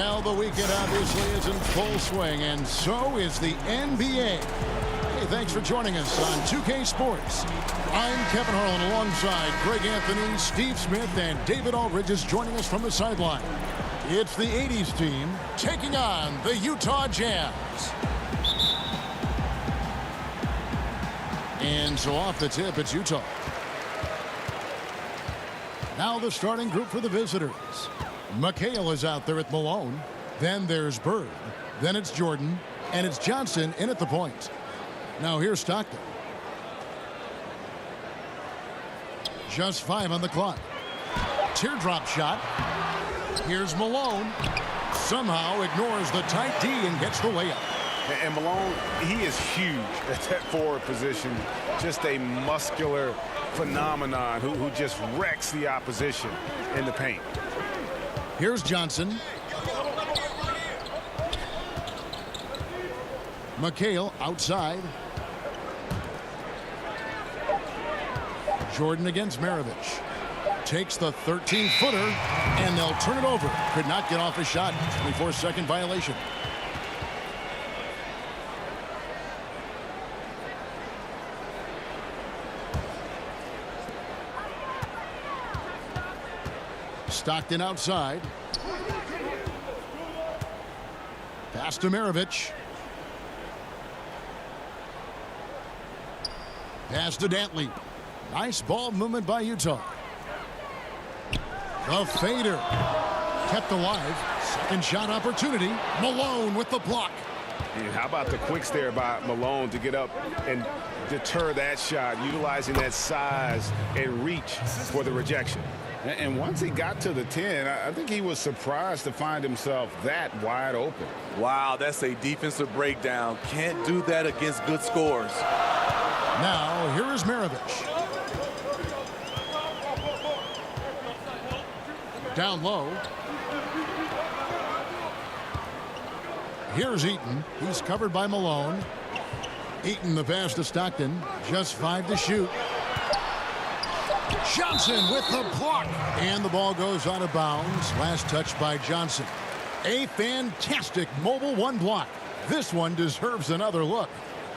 Well, the weekend obviously is in full swing, and so is the NBA. Hey, thanks for joining us on 2K Sports. I'm Kevin Harlan alongside Greg Anthony, Steve Smith, and David Aldridge is joining us from the sideline. It's the 80s team taking on the Utah Jazz. And so off the tip, it's Utah. Now the starting group for the visitors. McHale is out there at Malone. Then there's Bird. Then it's Jordan. And it's Johnson in at the point. Now here's Stockton. Just 5 on the clock. Teardrop shot. Here's Malone. Somehow ignores the tight D and gets the layup. And Malone, he is huge at that forward position. Just a muscular phenomenon who just wrecks the opposition in the paint. Here's Johnson. McHale outside. Jordan against Maravich. Takes the 13-footer, and they'll turn it over. Could not get off a shot. 24-second violation. Stockton outside. Pass to Maravich. Pass to Dantley. Nice ball movement by Utah. The fader. Kept alive. Second shot opportunity. Malone with the block. And how about the quicks there by Malone to get up and deter that shot, utilizing that size and reach for the rejection. And once he got to the 10, I think he was surprised to find himself that wide open. Wow, that's a defensive breakdown. Can't do that against good scores. Now, here is Maravich. Down low. Here's Eaton. He's covered by Malone. Eaton the pass to Stockton. Just 5 to shoot. Johnson with the block. And the ball goes out of bounds. Last touch by Johnson. A fantastic mobile one block. This one deserves another look.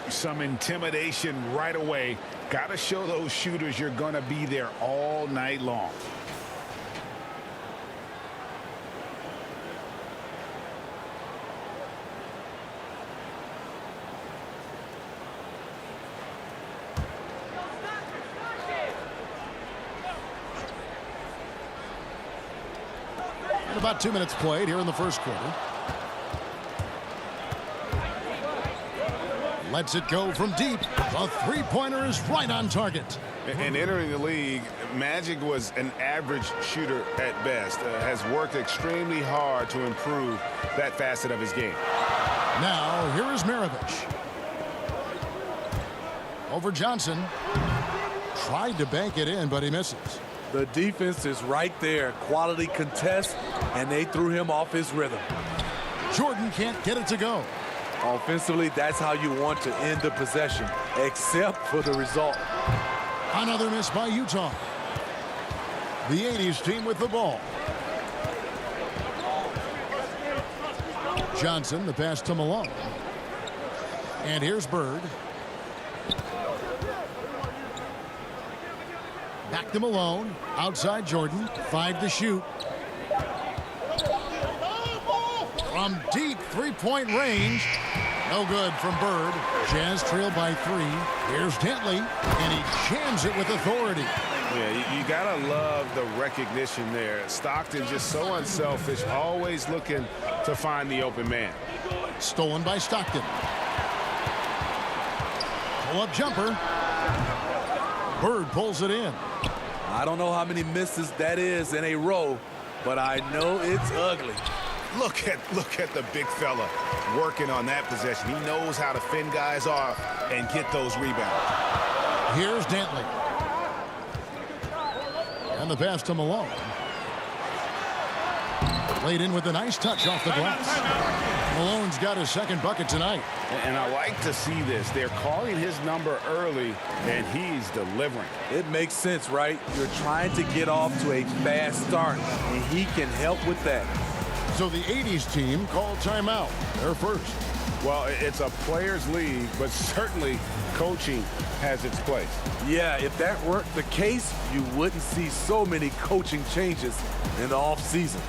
Some intimidation right away. Got to show those shooters you're going to be there all night long. About 2 minutes played here in the first quarter. Lets it go from deep. The three-pointer is right on target. And entering the league, Magic was an average shooter at best. Has worked extremely hard to improve that facet of his game. Now, here is Maravich. Over Johnson. Tried to bank it in, but he misses. The defense is right there. Quality contest, and they threw him off his rhythm. Jordan can't get it to go. Offensively, that's how you want to end the possession, except for the result. Another miss by Utah. The 80s team with the ball. Johnson, the pass to Malone. And here's Bird. Back to Malone. Outside Jordan. 5 to shoot. From deep three-point range. No good from Bird. Jazz trail by 3. Here's Dantley. And he jams it with authority. Yeah, you got to love the recognition there. Stockton just so unselfish. Always looking to find the open man. Stolen by Stockton. Pull-up jumper. Bird pulls it in. I don't know how many misses that is in a row, but I know it's ugly. Look at the big fella working on that possession. He knows how to fend guys off and get those rebounds. Here's Dantley. And the pass to Malone. Laid in with a nice touch off the glass. Malone's got his second bucket tonight. And I like to see this. They're calling his number early, and he's delivering. It makes sense, right? You're trying to get off to a fast start, and he can help with that. So the 80s team called timeout. They're first. Well, it's a players' league, but certainly coaching has its place. Yeah, if that weren't the case, you wouldn't see so many coaching changes in the offseason.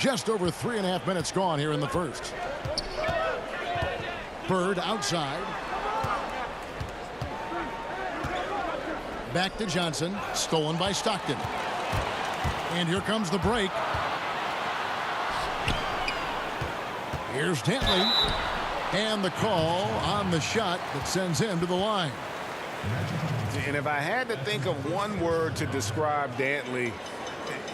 Just over 3.5 minutes gone here in the first. Bird outside. Back to Johnson. Stolen by Stockton. And here comes the break. Here's Dantley. And the call on the shot that sends him to the line. And if I had to think of one word to describe Dantley,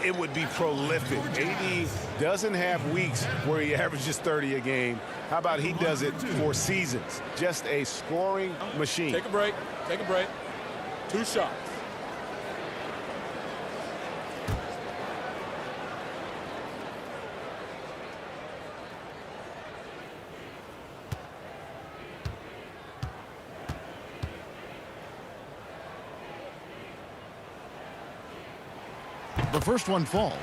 it would be prolific. AD doesn't have weeks where he averages 30 a game. How about he does it for seasons? Just a scoring machine. Take a break. Take a break. 2 shots. The first one falls.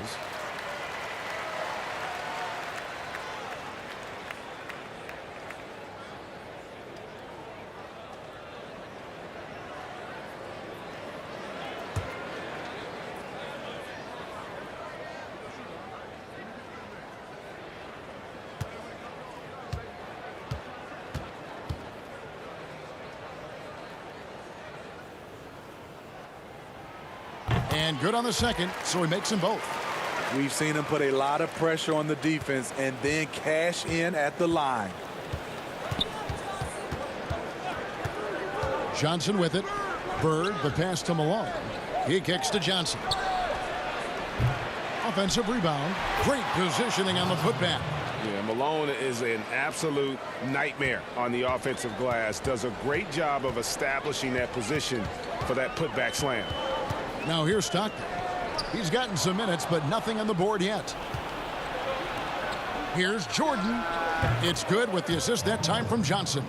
And good on the second, so he makes them both. We've seen him put a lot of pressure on the defense and then cash in at the line. Johnson with it. Bird, the pass to Malone. He kicks to Johnson. Offensive rebound. Great positioning on the putback. Yeah, Malone is an absolute nightmare on the offensive glass. Does a great job of establishing that position for that putback slam. Now here's Stockton. He's gotten some minutes, but nothing on the board yet. Here's Jordan. It's good with the assist that time from Johnson.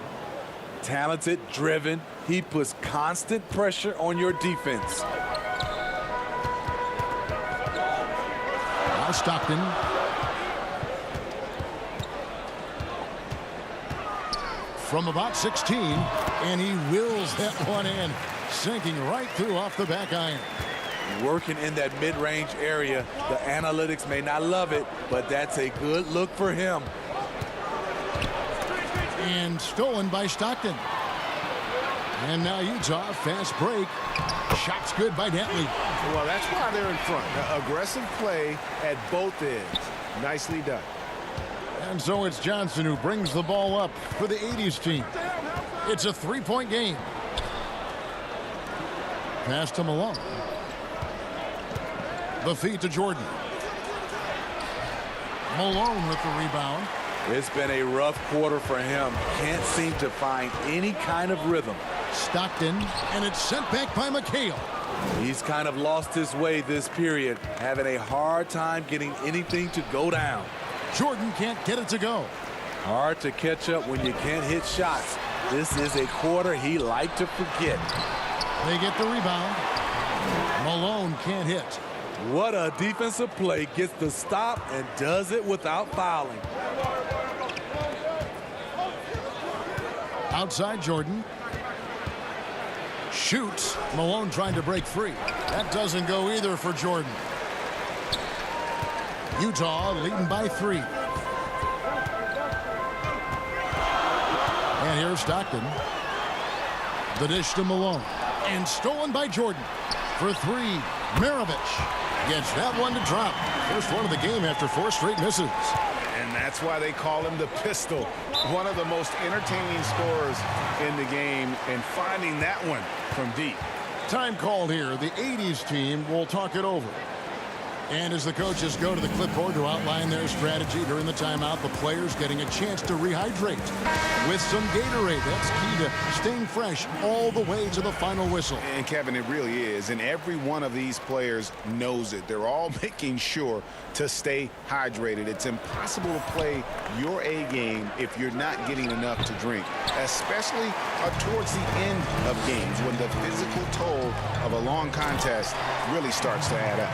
Talented, driven. He puts constant pressure on your defense. Now Stockton. From about 16, and he wills that one in, sinking right through off the back iron. Working in that mid-range area. The analytics may not love it, but that's a good look for him. And stolen by Stockton. And now Utah, fast break. Shot's good by Dantley. Well, that's why they're in front. Aggressive play at both ends. Nicely done. And so it's Johnson who brings the ball up for the 80s team. It's a 3-point game. Pass to Malone. The feed to Jordan. Malone with the rebound. It's been a rough quarter for him. Can't seem to find any kind of rhythm. Stockton, and it's sent back by McHale. He's kind of lost his way this period, having a hard time getting anything to go down. Jordan can't get it to go. Hard to catch up when you can't hit shots. This is a quarter he liked to forget. They get the rebound. Malone can't hit. What a defensive play. Gets the stop and does it without fouling. Outside Jordan. Shoots. Malone trying to break free. That doesn't go either for Jordan. Utah leading by 3. And here's Stockton. The dish to Malone. And stolen by Jordan. For 3, Maravich. Gets that one to drop. First one of the game after 4 straight misses. And that's why they call him the pistol. One of the most entertaining scorers in the game, and finding that one from deep. Time called here. The 80s team will talk it over. And as the coaches go to the clipboard to outline their strategy during the timeout, the players getting a chance to rehydrate with some Gatorade. That's key to staying fresh all the way to the final whistle. And Kevin, it really is. And every one of these players knows it. They're all making sure to stay hydrated. It's impossible to play your A game if you're not getting enough to drink, especially towards the end of games when the physical toll of a long contest really starts to add up.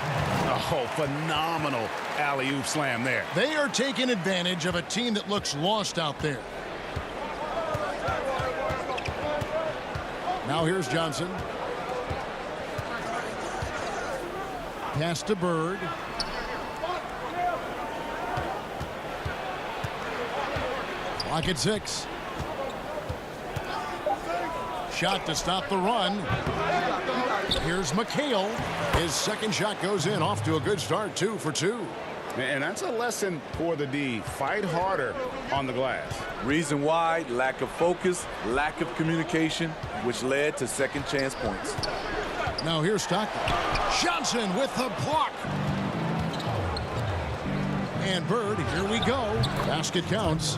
Oh, phenomenal alley-oop slam there. They are taking advantage of a team that looks lost out there. Now here's Johnson. Pass to Bird. Clock at 6. Shot to stop the run. Here's McHale. His second shot goes in, off to a good start, 2 for 2. And that's a lesson for the D. Fight harder on the glass. Reason why: lack of focus, lack of communication, which led to second chance points. Now here's Stockton. Johnson with the block. And Bird, here we go. Basket counts.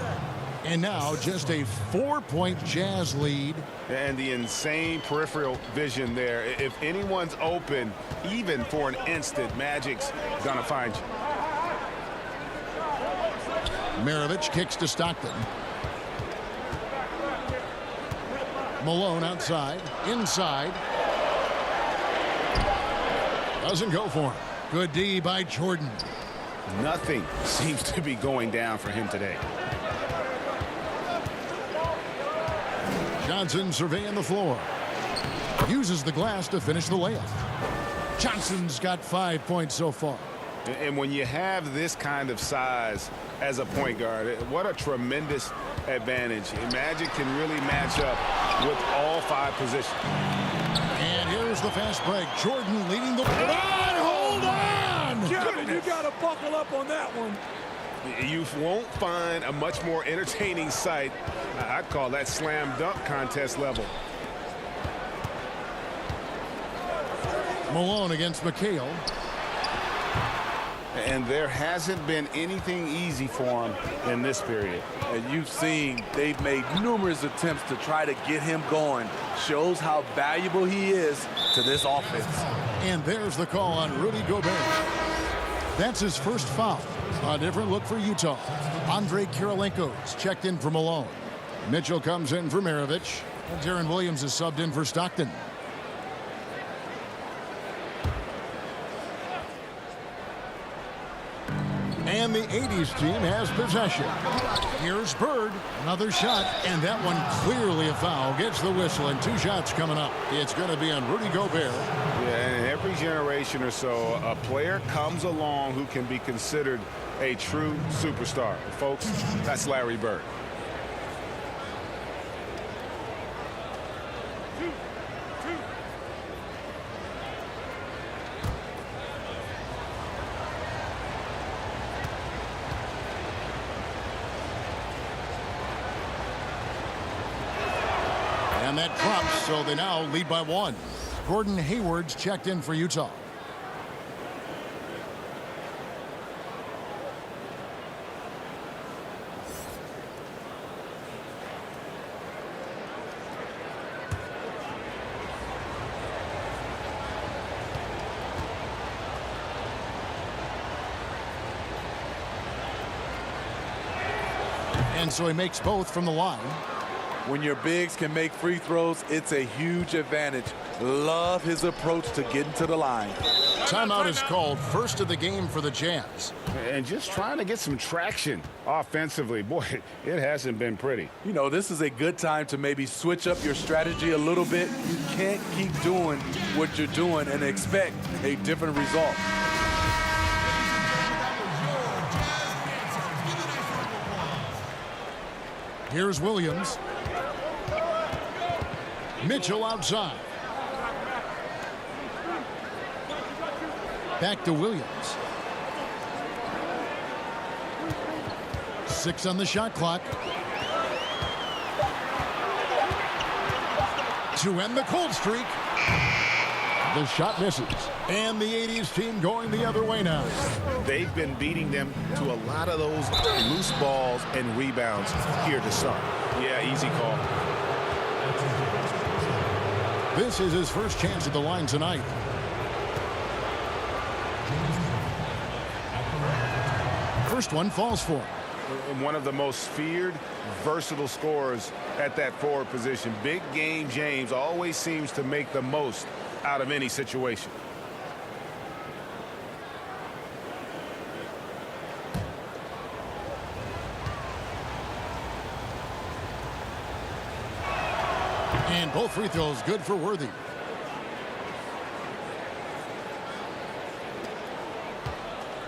And now just a 4-point Jazz lead. And the insane peripheral vision there. If anyone's open, even for an instant, Magic's gonna find you. Maravich kicks to Stockton. Malone outside, inside. Doesn't go for him. Good D by Jordan. Nothing seems to be going down for him today. Johnson surveying the floor. Uses the glass to finish the layup. Johnson's got 5 points so far. And when you have this kind of size as a point guard, what a tremendous advantage. Magic can really match up with all 5 positions. And here's the fast break. Jordan leading the... Hold on! Kevin, you got to buckle up on that one. You won't find a much more entertaining sight. I'd call that slam dunk contest level. Malone against McHale. And there hasn't been anything easy for him in this period. And you've seen they've made numerous attempts to try to get him going. Shows how valuable he is to this offense. And there's the call on Rudy Gobert. That's his first foul. A different look for Utah. Andre Kirilenko's checked in for Malone. Mitchell comes in for Maravich. And Deron Williams is subbed in for Stockton. And the 80s team has possession. Here's Bird. Another shot, and that one clearly a foul. Gets the whistle, and 2 shots coming up. It's going to be on Rudy Gobert. Yeah, and every generation or so, a player comes along who can be considered a true superstar. Folks, that's Larry Bird. And that drops, so they now lead by 1. Gordon Hayward's checked in for Utah. And so he makes both from the line. When your bigs can make free throws, it's a huge advantage. Love his approach to getting to the line. Timeout is called, first of the game for the Jazz. And just trying to get some traction offensively. Boy, it hasn't been pretty. You know, this is a good time to maybe switch up your strategy a little bit. You can't keep doing what you're doing and expect a different result. Here's Williams. Mitchell outside. Back to Williams. 6 on the shot clock. To end the cold streak. The shot misses. And the 80s team going the other way now. They've been beating them to a lot of those loose balls and rebounds here to start. Yeah, easy call. This is his first chance at the line tonight. First one falls for him. One of the most feared, versatile scorers at that forward position. Big game James always seems to make the most out of any situation. And both free throws good for Worthy.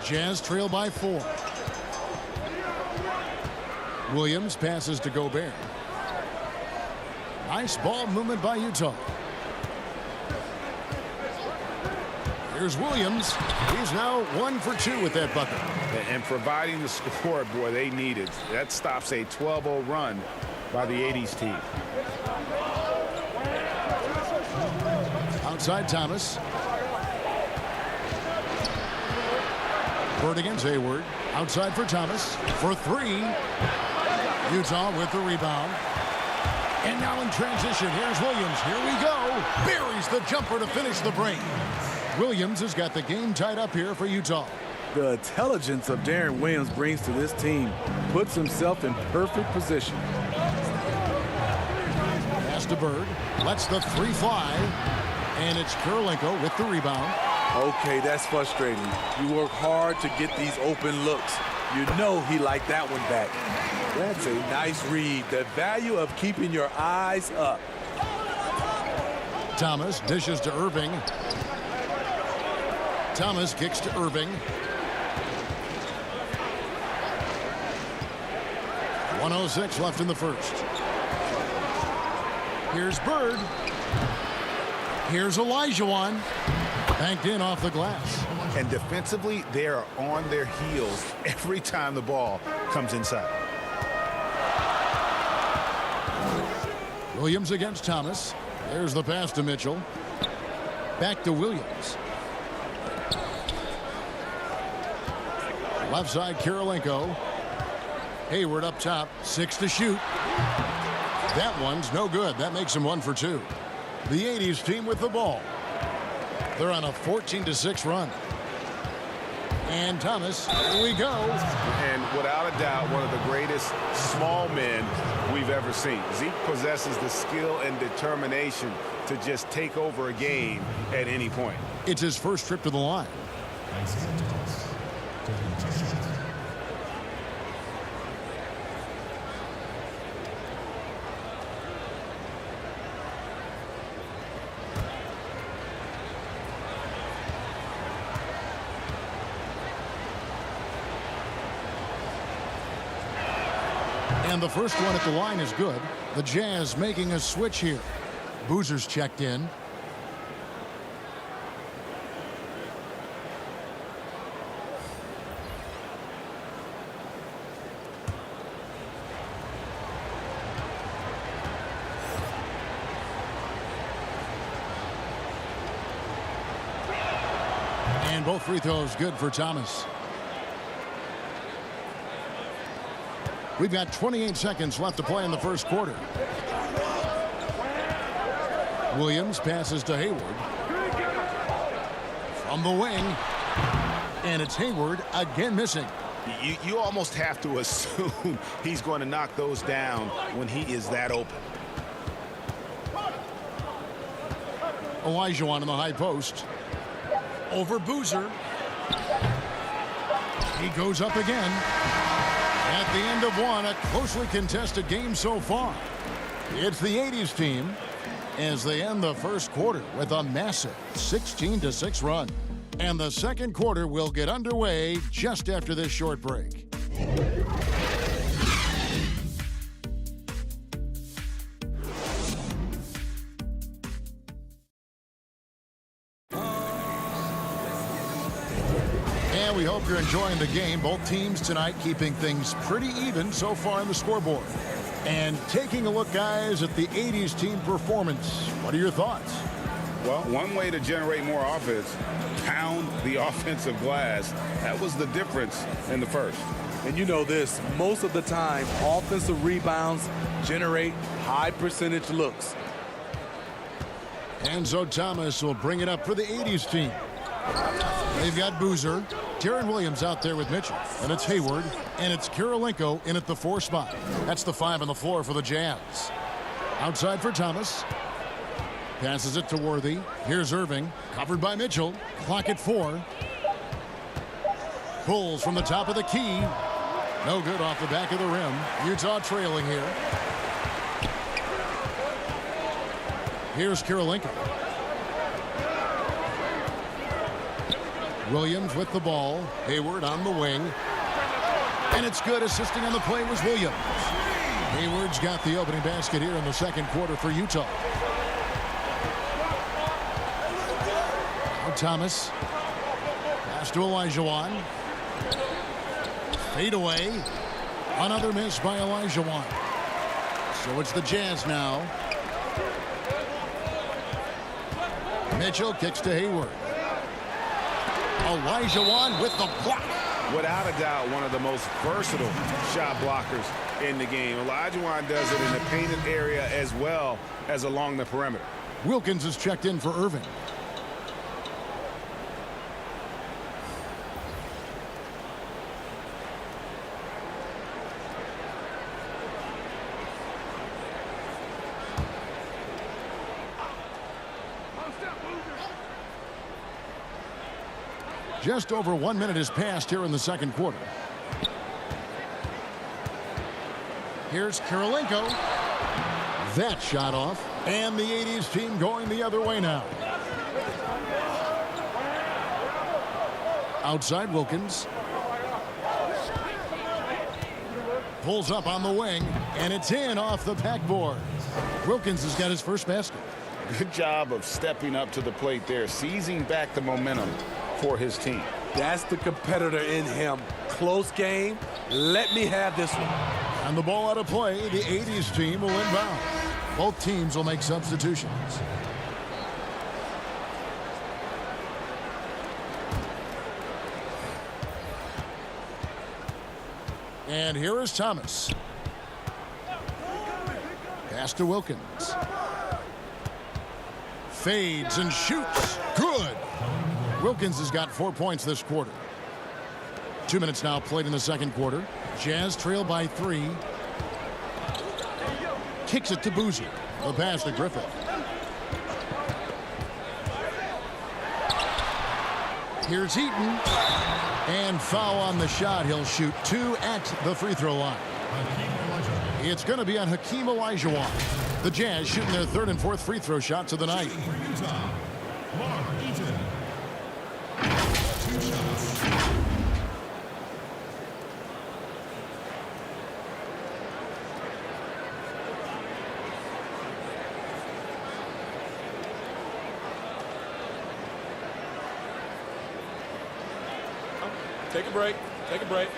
Jazz trail by 4. Williams passes to Gobert. Nice ball movement by Utah. Here's Williams. He's now 1 for 2 with that bucket. And providing the scoreboard they needed. That stops a 12-0 run by the 80s team. Outside Thomas. Bird against Hayward. Outside for Thomas. For 3. Utah with the rebound. And now in transition, here's Williams. Here we go. Buries the jumper to finish the break. Williams has got the game tied up here for Utah. The intelligence of Darren Williams brings to this team puts himself in perfect position. Pass to Bird. Lets the 3 fly. And it's Kurylenko with the rebound. Okay, that's frustrating. You work hard to get these open looks. You know he liked that one back. That's a nice read. The value of keeping your eyes up. Thomas dishes to Irving. Thomas kicks to Irving. 1:06 left in the first. Here's Bird. Here's Olajuwon. Banked in off the glass. And defensively, they are on their heels every time the ball comes inside. Williams against Thomas. There's the pass to Mitchell. Back to Williams. Left side, Kurylenko. Hayward up top. 6 to shoot. That one's no good. That makes him 1 for 2. The 80s team with the ball. They're on a 14-6 run. And Thomas, here we go. And without a doubt, one of the greatest small men we've ever seen. Zeke possesses the skill and determination to just take over a game at any point. It's his first trip to the line. And the first one at the line is good. The Jazz making a switch here. Boozer's checked in. And both free throws good for Thomas. We've got 28 seconds left to play in the first quarter. Williams passes to Hayward. From the wing. And it's Hayward again missing. You almost have to assume he's going to knock those down when he is that open. Olajuwon in the high post. Over Boozer. He goes up again. At the end of one, a closely contested game so far. It's the 80s team as they end the first quarter with a massive 16-6 run. And the second quarter will get underway just after this short break. Hope you're enjoying the game. Both teams tonight keeping things pretty even so far on the scoreboard. And taking a look, guys, at the 80s team performance. What are your thoughts? Well, one way to generate more offense, pound the offensive glass. That was the difference in the first. And you know this, most of the time, offensive rebounds generate high percentage looks. Enzo Thomas will bring it up for the 80s team. They've got Boozer, Darren Williams out there with Mitchell, and it's Hayward, and it's Kirilenko in at the 4 spot. That's the 5 on the floor for the Jazz. Outside for Thomas. Passes it to Worthy. Here's Irving, covered by Mitchell. Clock at 4. Pulls from the top of the key. No good off the back of the rim. Utah trailing here. Here's Kirilenko. Williams with the ball. Hayward on the wing. And it's good. Assisting on the play was Williams. Hayward's got the opening basket here in the second quarter for Utah. Now Thomas. Pass to Olajuwon. Fade away. Another miss by Olajuwon. So it's the Jazz now. Mitchell kicks to Hayward. Olajuwon with the block. Without a doubt, one of the most versatile shot blockers in the game. Olajuwon does it in the painted area as well as along the perimeter. Wilkins is checked in for Irving. Just over 1 minute has passed here in the second quarter. Here's Kirilenko. That shot off. And the 80s team going the other way now. Outside Wilkins. Pulls up on the wing. And it's in off the backboard. Wilkins has got his first basket. Good job of stepping up to the plate there, seizing back the momentum for his team. That's the competitor in him. Close game. Let me have this one. And the ball out of play. The 80s team will inbound. Both teams will make substitutions. And here is Thomas. Pass to Wilkins. Fades and shoots. Good. Wilkins has got 4 points this quarter. 2 minutes now played in the second quarter. Jazz trail by 3. Kicks it to Boozer. The pass to Griffith. Here's Eaton. And foul on the shot. He'll shoot 2 at the free throw line. It's going to be on Hakeem Olajuwon. The Jazz shooting their 3rd and 4th free throw shots of the night. Take a break. Take a break.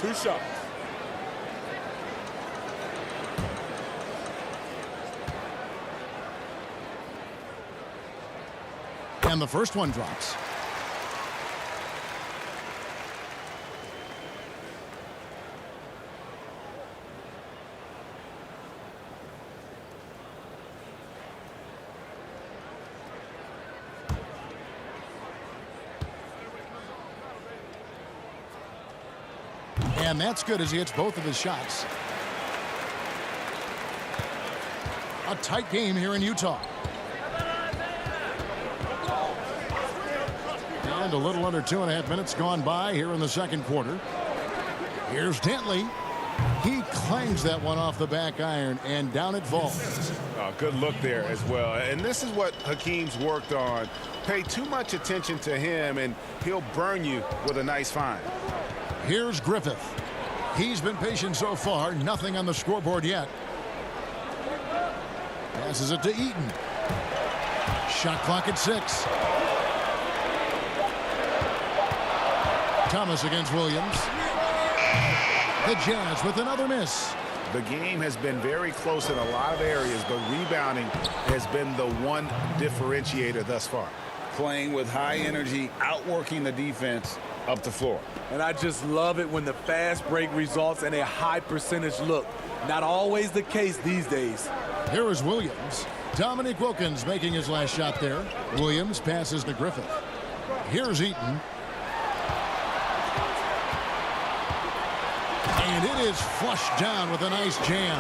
2 shots. And the first one drops. And that's good as he hits both of his shots. A tight game here in Utah. And a little under 2.5 minutes gone by here in the second quarter. Here's Dantley. He clangs that one off the back iron, and down it falls. Oh, good look there as well. And this is what Hakeem's worked on. Pay too much attention to him, and he'll burn you with a nice find. Here's Griffith. He's been patient so far. Nothing on the scoreboard yet. Passes it to Eaton. Shot clock at 6. Thomas against Williams. The Jazz with another miss. The game has been very close in a lot of areas, but rebounding has been the one differentiator thus far. Playing with high energy, outworking the defense up the floor. And I just love it when the fast break results in a high percentage look. Not always the case these days. Here is Williams. Dominique Wilkins making his last shot there. Williams passes to Griffith. Here's Eaton. And it is flushed down with a nice jam.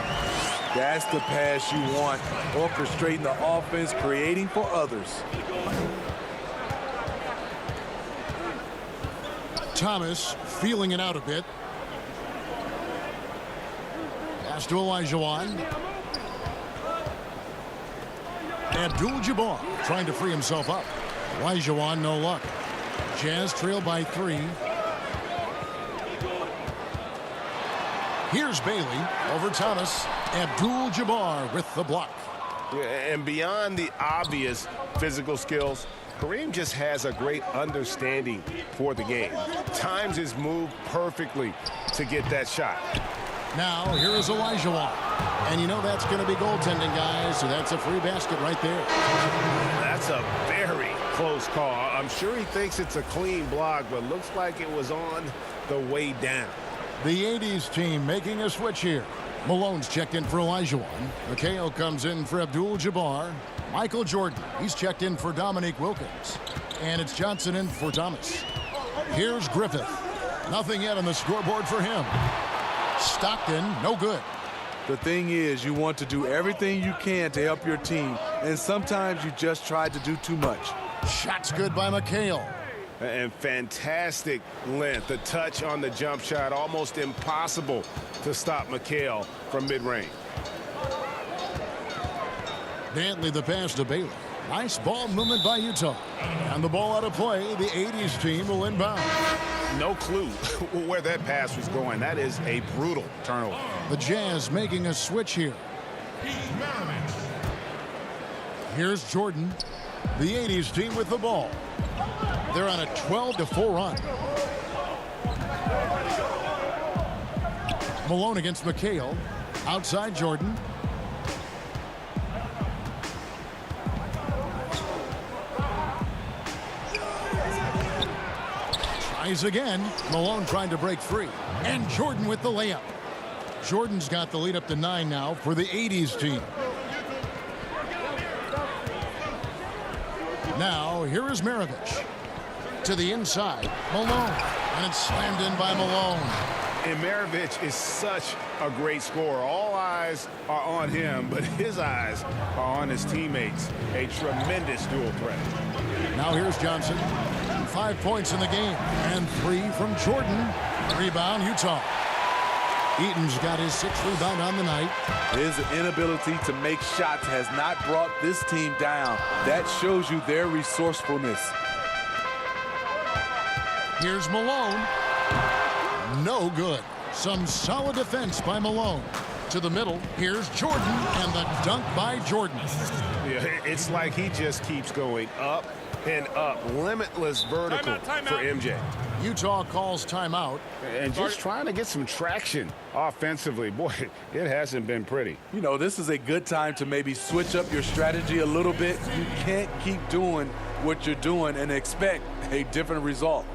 That's the pass you want. Orchestrating the offense, creating for others. Thomas feeling it out a bit. Pass to Olajuwon. Abdul-Jabbar trying to free himself up. Olajuwon, no luck. Jazz trail by 3. Here's Bailey over Thomas. Abdul-Jabbar with the block. And beyond the obvious physical skills, Kareem just has a great understanding for the game. Times his move perfectly to get that shot. Now, here is Olajuwon. And you know that's going to be goaltending, guys, so that's a free basket right there. That's a very close call. I'm sure he thinks it's a clean block, but looks like it was on the way down. The 80s team making a switch here. Malone's checked in for Olajuwon. McHale comes in for Abdul-Jabbar. Michael Jordan, he's checked in for Dominique Wilkins. And it's Johnson in for Thomas. Here's Griffith. Nothing yet on the scoreboard for him. Stockton, no good. The thing is, you want to do everything you can to help your team, and sometimes you just try to do too much. Shot's good by McHale. And fantastic length. The touch on the jump shot, almost impossible to stop McHale from mid-range. Dantley the pass to Bailey. Nice ball movement by Utah. And the ball out of play, the 80s team will inbound. No clue where that pass was going. That is a brutal turnover. The Jazz making a switch here. Here's Jordan. The 80s team with the ball. They're on a 12-4 run. Malone against McHale. Outside Jordan. Tries again. Malone trying to break free. And Jordan with the layup. Jordan's got the lead up to 9 now for the 80s team. Now, here is Maravich. To the inside, Malone. And it's slammed in by Malone. And Maravich is such a great scorer. All eyes are on him, but his eyes are on his teammates. A tremendous dual threat. Now here's Johnson. 5 points in the game. And 3 from Jordan. Rebound, Utah. Eaton's got his 6th rebound on the night. His inability to make shots has not brought this team down. That shows you their resourcefulness. Here's Malone. No good. Some solid defense by Malone. To the middle, here's Jordan, and the dunk by Jordan. Yeah, it's like he just keeps going up and up. Limitless vertical for MJ. Utah calls timeout. And just trying to get some traction offensively. Boy, it hasn't been pretty. You know, this is a good time to maybe switch up your strategy a little bit. You can't keep doing what you're doing and expect a different result.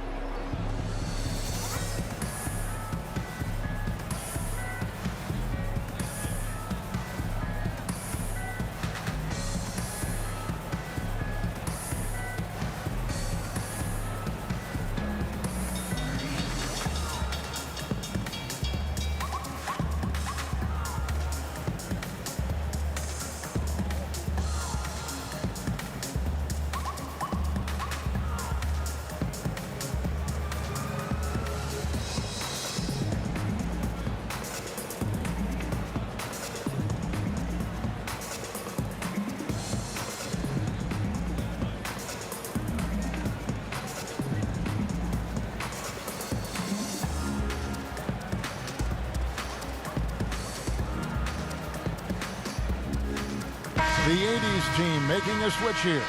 The 80s team making a switch here.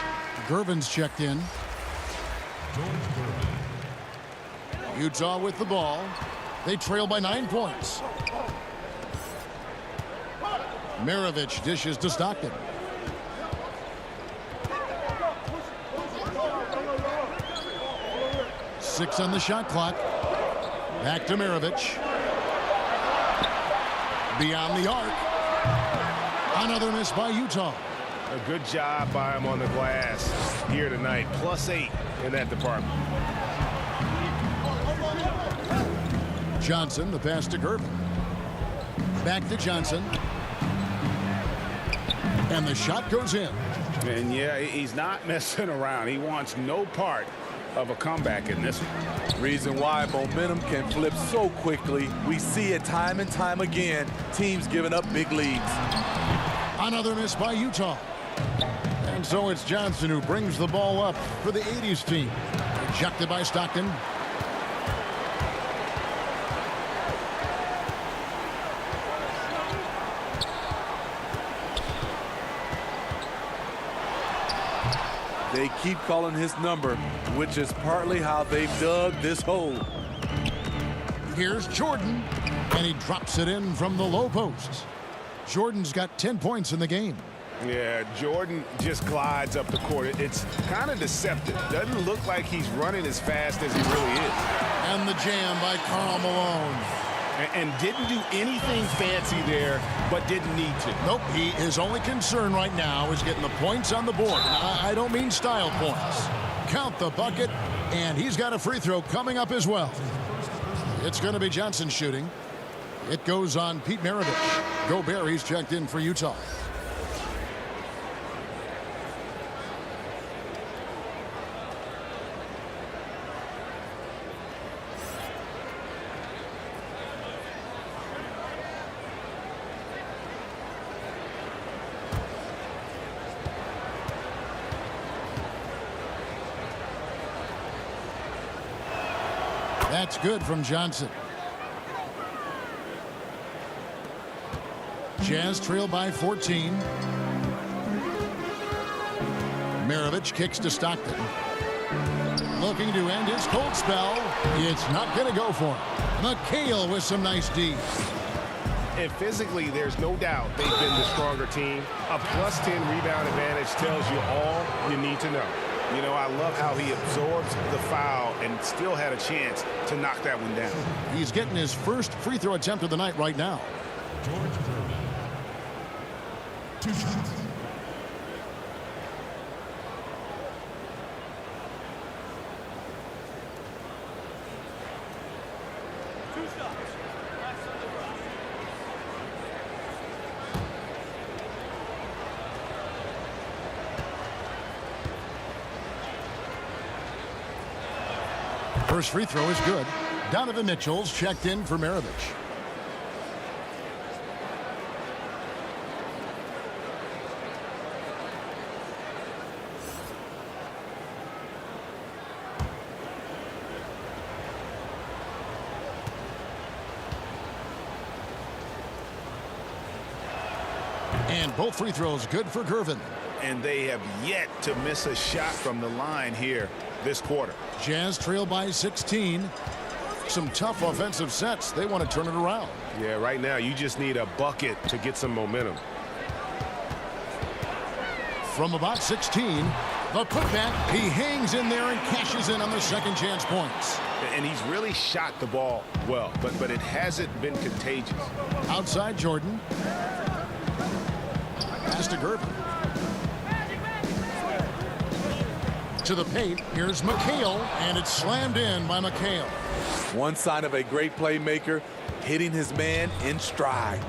Gervin's checked in. Utah with the ball. They trail by 9 points. Maravich dishes to Stockton. Six on the shot clock. Back to Maravich. Beyond the arc. Another miss by Utah. A good job by him on the glass here tonight. +8 in that department. Johnson, the pass to Gervin. Back to Johnson. And the shot goes in. And yeah, he's not messing around. He wants no part of a comeback in this one. Reason why momentum can flip so quickly. We see it time and time again. Teams giving up big leads. Another miss by Utah. And so it's Johnson who brings the ball up for the 80s team. Rejected by Stockton. They keep calling his number, which is partly how they've dug this hole. Here's Jordan, and he drops it in from the low post. Jordan's got 10 points in the game. Yeah, Jordan just glides up the court. It's kind of deceptive. Doesn't look like he's running as fast as he really is. And the jam by Karl Malone. And didn't do anything fancy there, but didn't need to. Nope, his only concern right now is getting the points on the board. I don't mean style points. Count the bucket, and he's got a free throw coming up as well. It's going to be Johnson shooting. It goes on Pete Maravich. Gobert, he's checked in for Utah. That's good from Johnson. Jazz trail by 14. Maravich kicks to Stockton. Looking to end his cold spell. It's not going to go for him. McHale with some nice D. And physically, there's no doubt they've been the stronger team. A +10 rebound advantage tells you all you need to know. You know, I love how he absorbs the foul and still had a chance to knock that one down. He's getting his first free throw attempt of the night right now. George Gervin. 2 shots. First free throw is good. Donovan Mitchell's checked in for Maravich. And both free throws good for Gervin. And they have yet to miss a shot from the line here this quarter. Jazz trail by 16. Some tough offensive sets. They want to turn it around. Yeah, right now you just need a bucket to get some momentum. From about 16, the putback. He hangs in there and cashes in on the second chance points. And he's really shot the ball well, but it hasn't been contagious. Outside Jordan. Pass to Gervin. To the paint, here's McHale, and it's slammed in by McHale. One sign of a great playmaker, hitting his man in stride.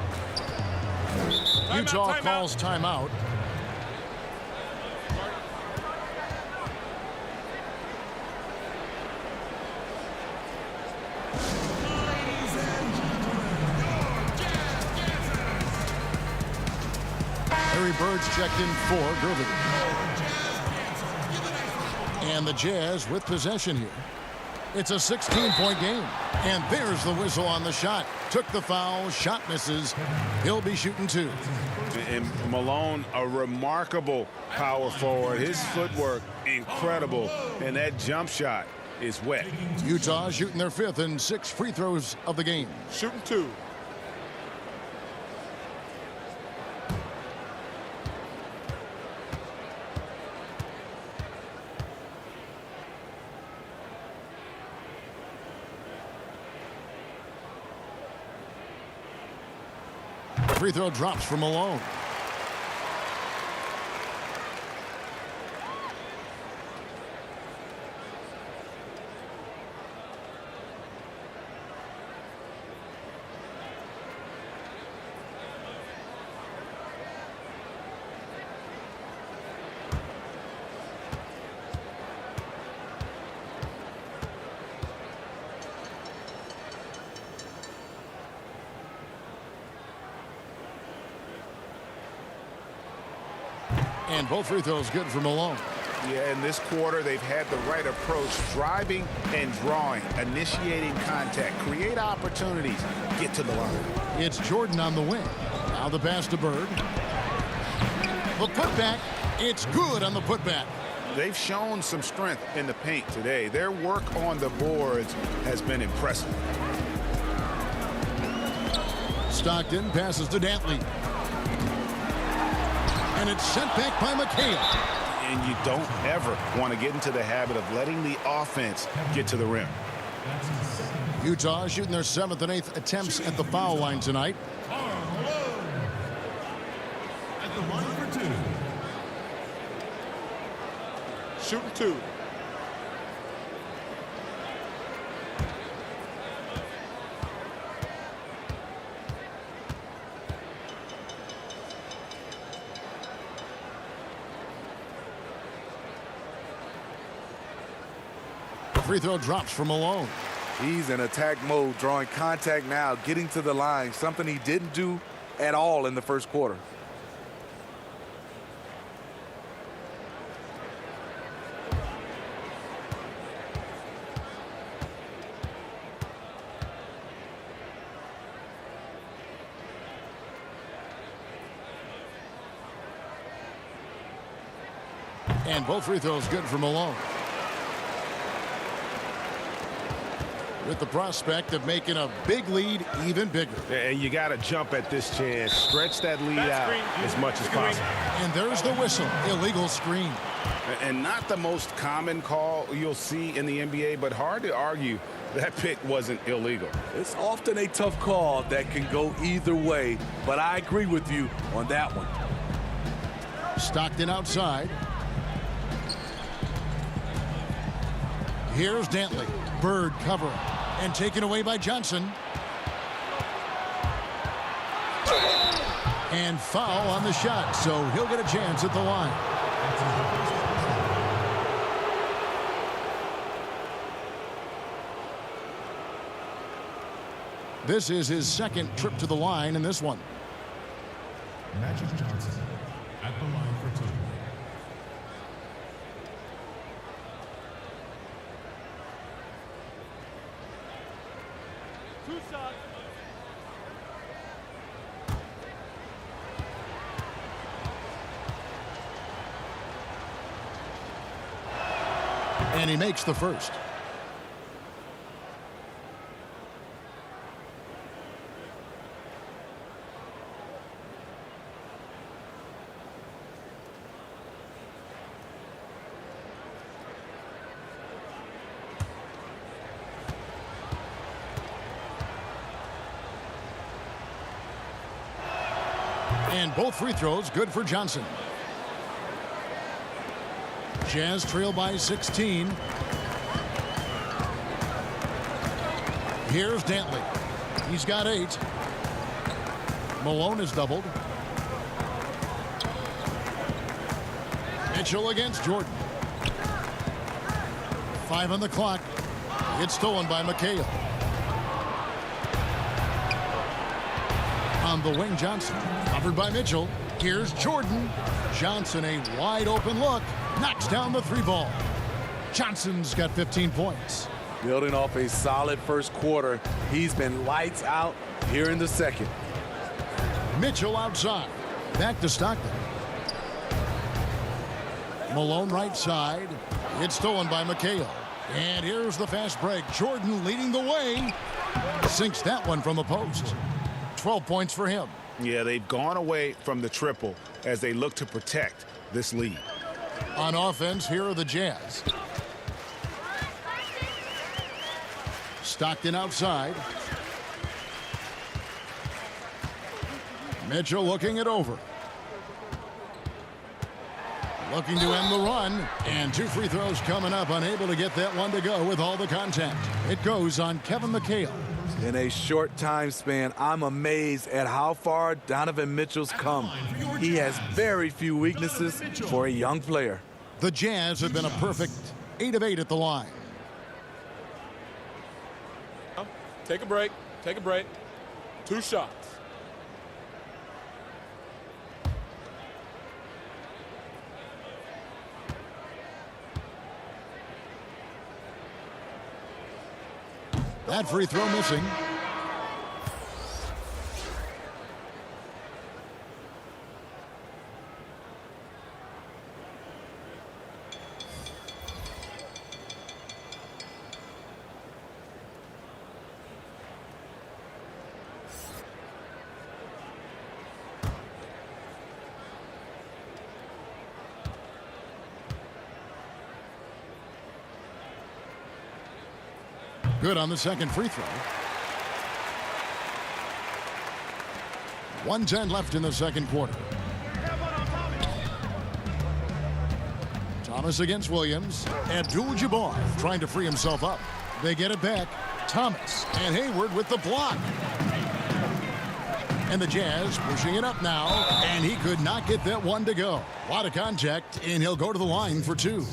Utah calls timeout. Harry Bird's checked in for Gervin. And the Jazz with possession here. It's a 16-point game. And there's the whistle on the shot. Took the foul, shot misses. He'll be shooting 2. And Malone, a remarkable power forward. His footwork, incredible. And that jump shot, is wet. Utah shooting their 5th and 6 free throws of the game. Shooting 2. Free throw drops from Malone. And both free throws good for Malone. Yeah, in this quarter, they've had the right approach, driving and drawing, initiating contact, create opportunities, get to the line. It's Jordan on the wing. Now the pass to Bird. The putback. It's good on the putback. They've shown some strength in the paint today. Their work on the boards has been impressive. Stockton passes to Dantley. And it's sent back by McHale. And you don't ever want to get into the habit of letting the offense get to the rim. Utah shooting their 7th and 8th attempts at the foul line tonight. At the line for 2. Shooting 2. Free throw drops from Malone. He's in attack mode, drawing contact now, getting to the line, something he didn't do at all in the first quarter. And both free throws good for Malone. With the prospect of making a big lead even bigger. And you got to jump at this chance. Stretch that lead out as much as possible. And there's the whistle. Illegal screen. And not the most common call you'll see in the NBA, but hard to argue that pick wasn't illegal. It's often a tough call that can go either way, but I agree with you on that one. Stockton outside. Here's Dantley. Bird covering. And taken away by Johnson. And foul on the shot, so he'll get a chance at the line. This is his 2nd trip to the line in this one. Magic Johnson at the line for 2. And he makes the first. And both free throws good for Johnson. Jazz trail by 16. Here's Dantley. He's got 8. Malone is doubled. Mitchell against Jordan. 5 on the clock. It's stolen by McHale. On the wing, Johnson. Covered by Mitchell. Here's Jordan. Johnson, a wide open look. Knocks down the 3 ball. Johnson's got 15 points. Building off a solid first quarter, he's been lights out here in the second. Mitchell outside. Back to Stockton. Malone right side. It's stolen by McHale. And here's the fast break. Jordan leading the way. Sinks that one from the post. 12 points for him. Yeah, they've gone away from the triple as they look to protect this lead. On offense, here are the Jazz. Stockton outside. Mitchell looking it over. Looking to end the run. And 2 free throws coming up. Unable to get that one to go with all the contact. It goes on Kevin McHale. In a short time span, I'm amazed at how far Donovan Mitchell's come. He has very few weaknesses for a young player. The Jazz have been a perfect 8 of 8 at the line. Take a break. Take a break. 2 shots. That free throw missing. Good on the second free throw. 1:10 left in the second quarter. Thomas against Williams. Abdul-Jabbar trying to free himself up. They get it back. Thomas and Hayward with the block. And the Jazz pushing it up now. And he could not get that one to go. A lot of contact, and he'll go to the line for 2.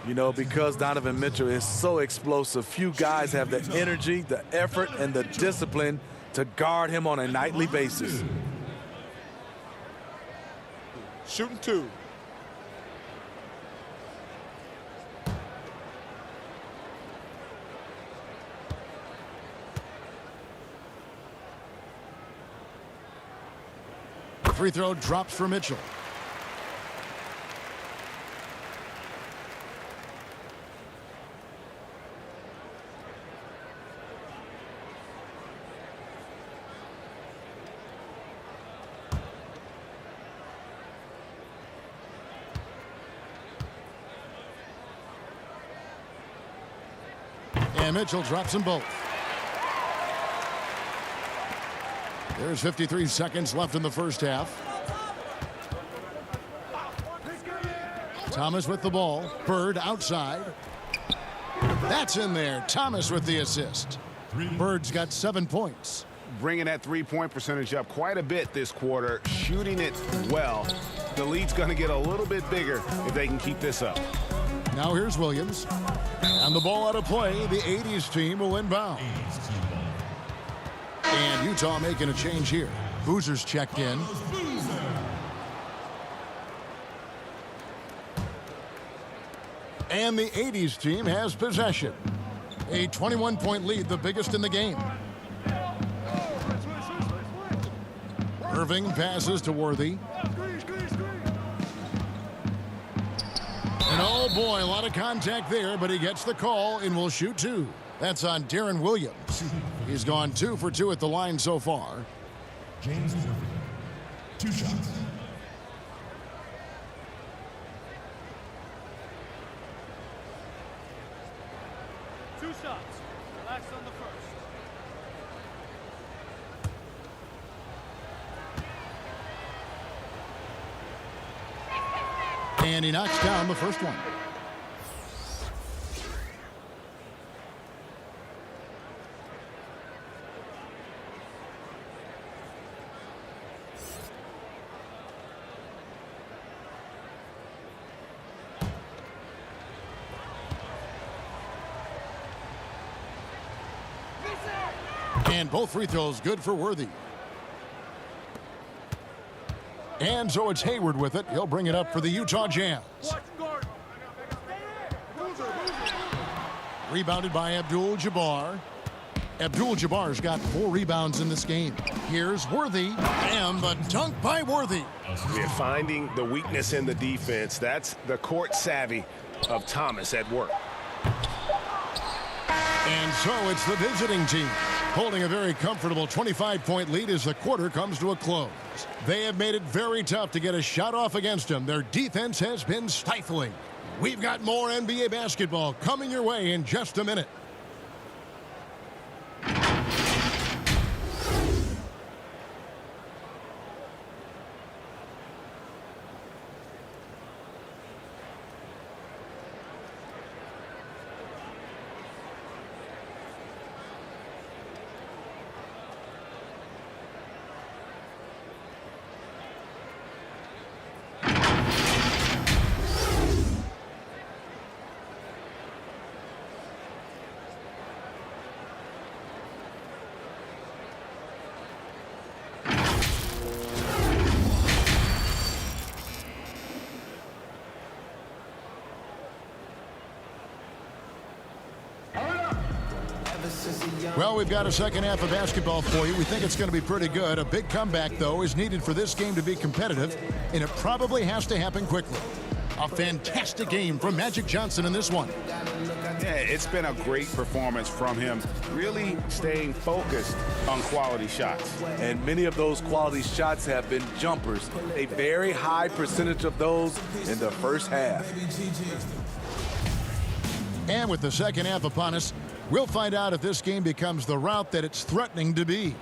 You know, because Donovan Mitchell is so explosive, few guys have the energy, the effort, and the discipline to guard him on a nightly basis. Shooting 2. Free throw drops for Mitchell. And Mitchell drops them both. There's 53 seconds left in the first half. Thomas with the ball. Bird outside. That's in there. Thomas with the assist. Bird's got 7 points. Bringing that three-point percentage up quite a bit this quarter, shooting it well. The lead's going to get a little bit bigger if they can keep this up. Now here's Williams. And the ball out of play. The 80s team will inbound. And Utah making a change here. Boozer's checked in. And the 80s team has possession. A 21-point lead, the biggest in the game. Irving passes to Worthy. And oh boy, a lot of contact there, but he gets the call and will shoot 2. That's on Darren Williams. He's gone 2 for 2 at the line so far. James Worthy. 2 shots. Two shots. Relax on the first. And he knocks down the first one. And both free throws good for Worthy. And so it's Hayward with it. He'll bring it up for the Utah Jazz. Rebounded by Abdul-Jabbar. Abdul-Jabbar's got 4 rebounds in this game. Here's Worthy, and the dunk by Worthy. We're finding the weakness in the defense. That's the court savvy of Thomas at work. And so it's the visiting team holding a very comfortable 25-point lead as the quarter comes to a close. They have made it very tough to get a shot off against them. Their defense has been stifling. We've got more NBA basketball coming your way in just a minute. Well, we've got a second half of basketball for you. We think it's going to be pretty good. A big comeback, though, is needed for this game to be competitive, and it probably has to happen quickly. A fantastic game from Magic Johnson in this one. Yeah, it's been a great performance from him, really staying focused on quality shots. And many of those quality shots have been jumpers. A very high percentage of those in the first half. And with the second half upon us, we'll find out if this game becomes the route that it's threatening to be.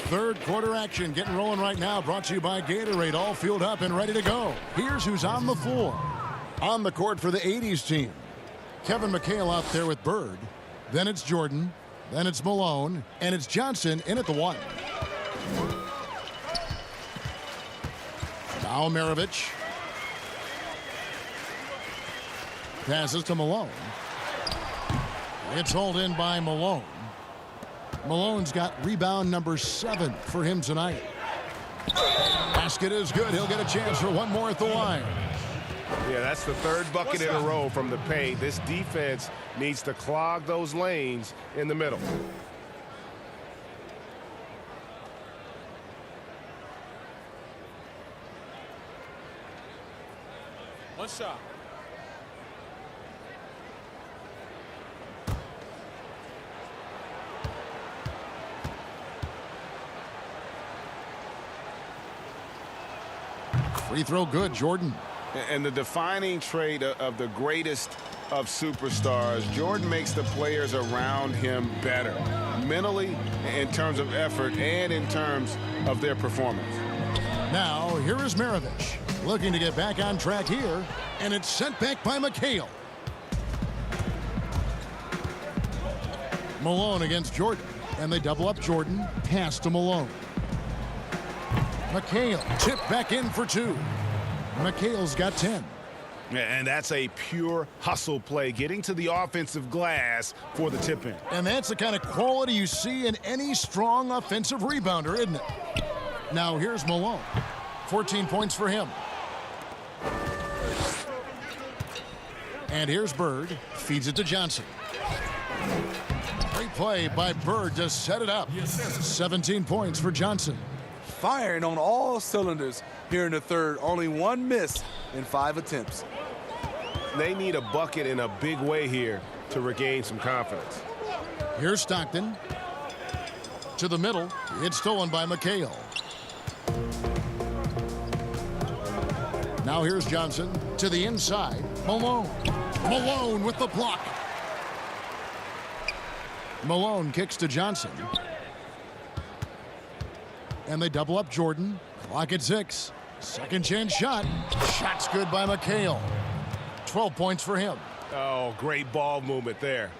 Third quarter action getting rolling right now, brought to you by Gatorade, all fueled up and ready to go. Here's who's on the floor. On the court for the 80s team, Kevin McHale out there with Bird. Then it's Jordan. Then it's Malone. And it's Johnson in at the 1. Now Maravich. Passes to Malone. It's hauled in by Malone. Malone's got rebound number 7 for him tonight. Basket is good. He'll get a chance for one more at the line. Yeah, that's the third bucket in a row from the paint. This defense needs to clog those lanes in the middle. One shot. Free throw good, Jordan. And the defining trait of the greatest of superstars, Jordan makes the players around him better, mentally, in terms of effort, and in terms of their performance. Now, here is Maravich, looking to get back on track here, and it's sent back by McHale. Malone against Jordan, and they double up Jordan, pass to Malone. McHale tipped back in for 2. McHale's got 10. And that's a pure hustle play, getting to the offensive glass for the tip-in. And that's the kind of quality you see in any strong offensive rebounder, isn't it? Now here's Malone. 14 points for him. And here's Bird. Feeds it to Johnson. Great play by Bird to set it up. 17 points for Johnson. Firing on all cylinders here in the third. Only one miss in 5 attempts. They need a bucket in a big way here to regain some confidence. Here's Stockton. To the middle. It's stolen by McHale. Now here's Johnson. To the inside. Malone. Malone with the block. Malone kicks to Johnson. And they double up Jordan. Clock at 6. Second chance shot. Shot's good by McHale. 12 points for him. Oh, great ball movement there.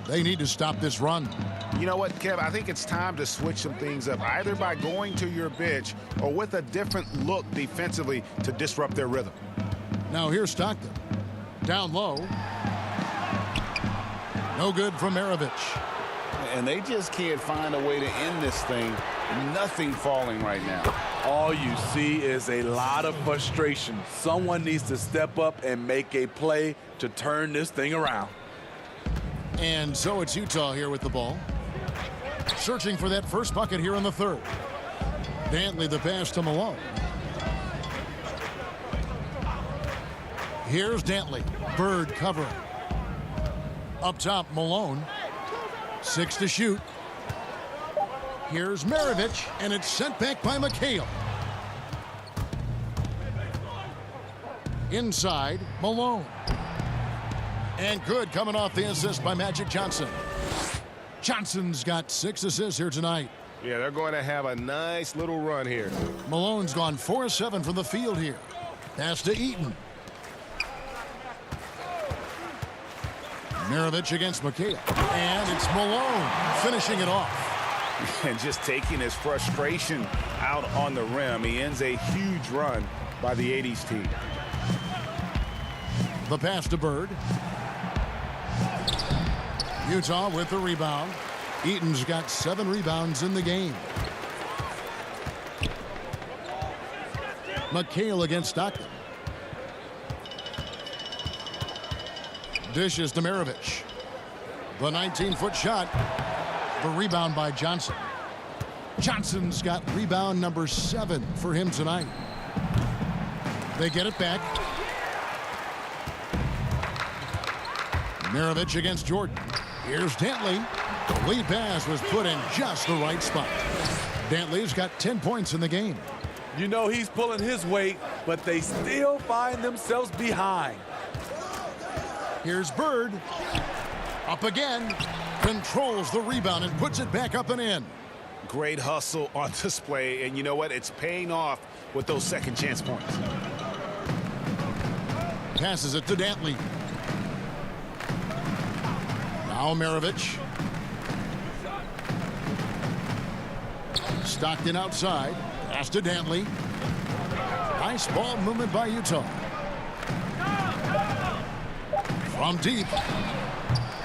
They need to stop this run. You know what, Kev? I think it's time to switch some things up, either by going to your bench or with a different look defensively to disrupt their rhythm. Now here's Stockton. Down low. No good from Maravich. And they just can't find a way to end this thing. Nothing falling right now. All you see is a lot of frustration. Someone needs to step up and make a play to turn this thing around. And so it's Utah here with the ball. Searching for that first bucket here in the third. Dantley the pass to Malone. Here's Dantley. Bird covering. Up top, Malone. 6 to shoot. Here's Maravich, and it's sent back by McHale. Inside, Malone. And good coming off the assist by Magic Johnson. Johnson's got 6 assists here tonight. Yeah, they're going to have a nice little run here. Malone's gone 4-7 from the field here. Pass to Eaton. Maravich against McHale. And it's Malone finishing it off. And just taking his frustration out on the rim. He ends a huge run by the 80s team. The pass to Bird. Utah with the rebound. Eaton's got 7 rebounds in the game. McHale against Stockton. Dishes to Maravich. The 19-foot shot. The rebound by Johnson. Johnson's got rebound number 7 for him tonight. They get it back. Maravich against Jordan. Here's Dantley. The lead pass was put in just the right spot. Dantley's got 10 points in the game. You know he's pulling his weight, but they still find themselves behind. Here's Bird. Up again. Controls the rebound and puts it back up and in. Great hustle on display, and you know what? It's paying off with those second chance points. Passes it to Dantley. Now Maravich. Stockton outside. Pass to Dantley. Nice ball movement by Utah. From deep.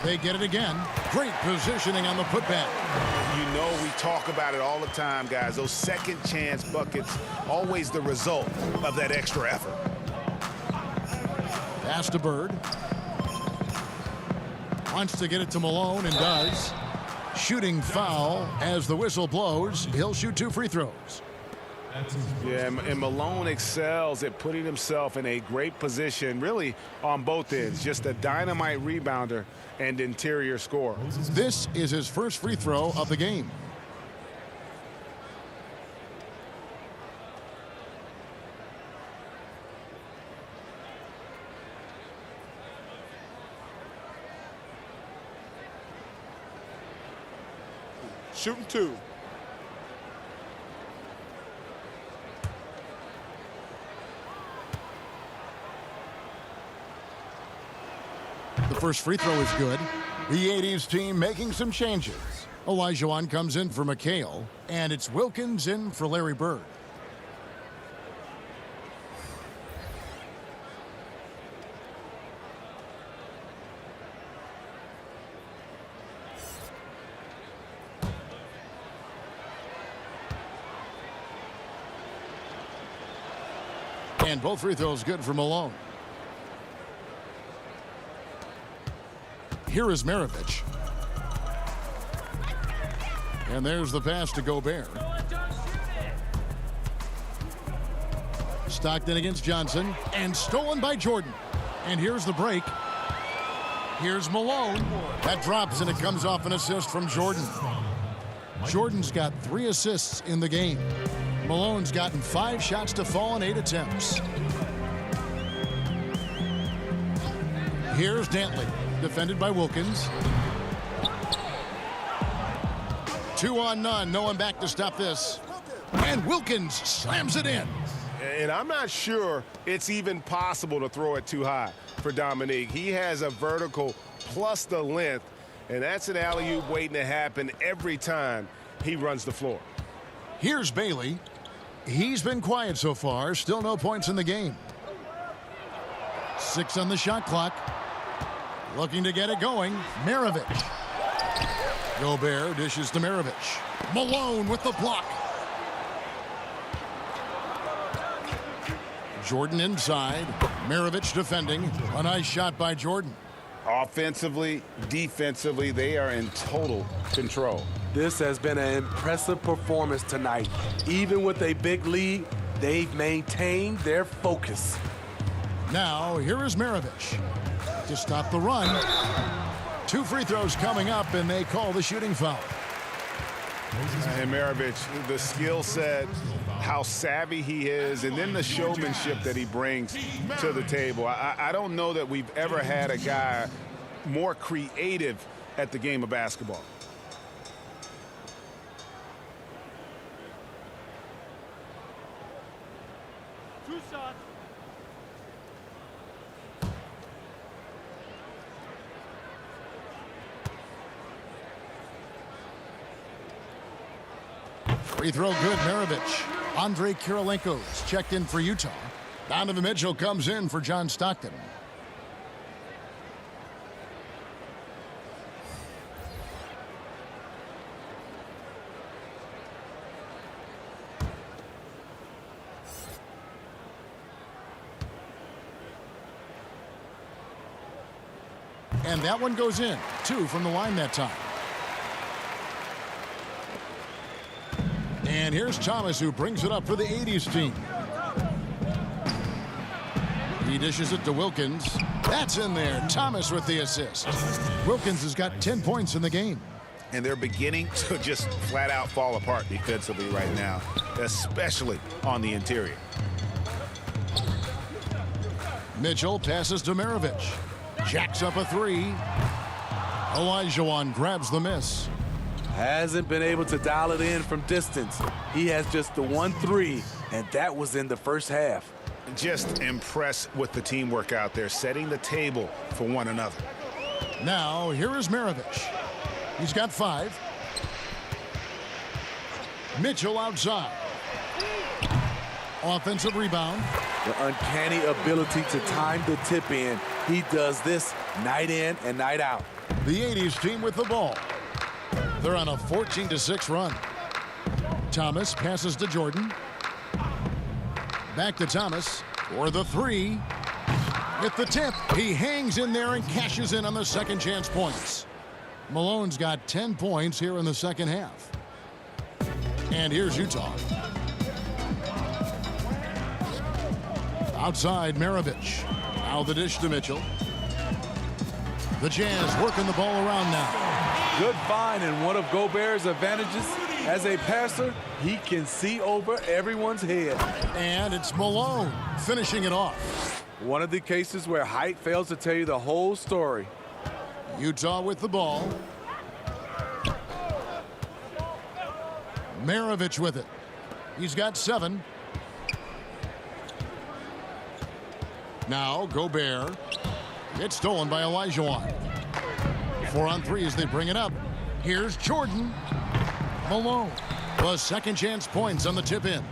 They get it again. Great positioning on the putback. You know we talk about it all the time, guys. Those second chance buckets, always the result of that extra effort. Pass to Bird. Wants to get it to Malone and does. Shooting foul as the whistle blows. He'll shoot 2 free throws. Yeah, and Malone excels at putting himself in a great position, really on both ends. Just a dynamite rebounder and interior scorer. This is his first free throw of the game. Shooting 2. The first free throw is good. The 80s team making some changes. Olajuwon comes in for McHale, and it's Wilkins in for Larry Bird. And both free throws good for Malone. Here is Maravich. And there's the pass to Gobert. Stockton against Johnson. And stolen by Jordan. And here's the break. Here's Malone. That drops and it comes off an assist from Jordan. Jordan's got 3 assists in the game. Malone's gotten 5 shots to fall in 8 attempts. Here's Dantley. Defended by Wilkins. 2 on none. No one back to stop this. And Wilkins slams it in. And I'm not sure it's even possible to throw it too high for Dominique. He has a vertical plus the length, and that's an alley-oop waiting to happen every time he runs the floor. Here's Bailey. He's been quiet so far. Still no points in the game. 6 on the shot clock. Looking to get it going. Maravich. Gobert dishes to Maravich. Malone with the block. Jordan inside. Maravich defending. A nice shot by Jordan. Offensively, defensively, they are in total control. This has been an impressive performance tonight. Even with a big lead, they've maintained their focus. Now, here is Maravich to stop the run. 2 free throws coming up, and they call the shooting foul. And Maravich, the skill set, how savvy he is, and then the showmanship that he brings to the table. I don't know that we've ever had a guy more creative at the game of basketball. Two shots. Free throw good, Maravich. Andre Kirilenko's checked in for Utah. Donovan Mitchell comes in for John Stockton. And that one goes in. 2 from the line that time. And here's Thomas, who brings it up for the 80s team. He dishes it to Wilkins. That's in there. Thomas with the assist. Wilkins has got 10 points in the game. And they're beginning to just flat out fall apart defensively right now, especially on the interior. Mitchell passes to Maravich. Jacks up a 3. Olajuwon grabs the miss. Hasn't been able to dial it in from distance. He has just the 1 3, and that was in the first half. Just impressed with the teamwork out there, setting the table for one another. Now, here is Maravich. He's got 5. Mitchell outside. Offensive rebound. The uncanny ability to time the tip in. He does this night in and night out. The 80s team with the ball. They're on a 14-6 run. Thomas passes to Jordan. Back to Thomas for the 3. With the tip, he hangs in there and cashes in on the second chance points. Malone's got 10 points here in the second half. And here's Utah. Outside, Maravich. Now the dish to Mitchell. The Jazz working the ball around now. Good find, and one of Gobert's advantages as a passer, he can see over everyone's head. And it's Malone finishing it off. One of the cases where height fails to tell you the whole story. Utah with the ball. Maravich with it. He's got 7. Now Gobert. It's stolen by Olajuwon. 4 on 3 as they bring it up. Here's Jordan. Malone. The second chance points on the tip in.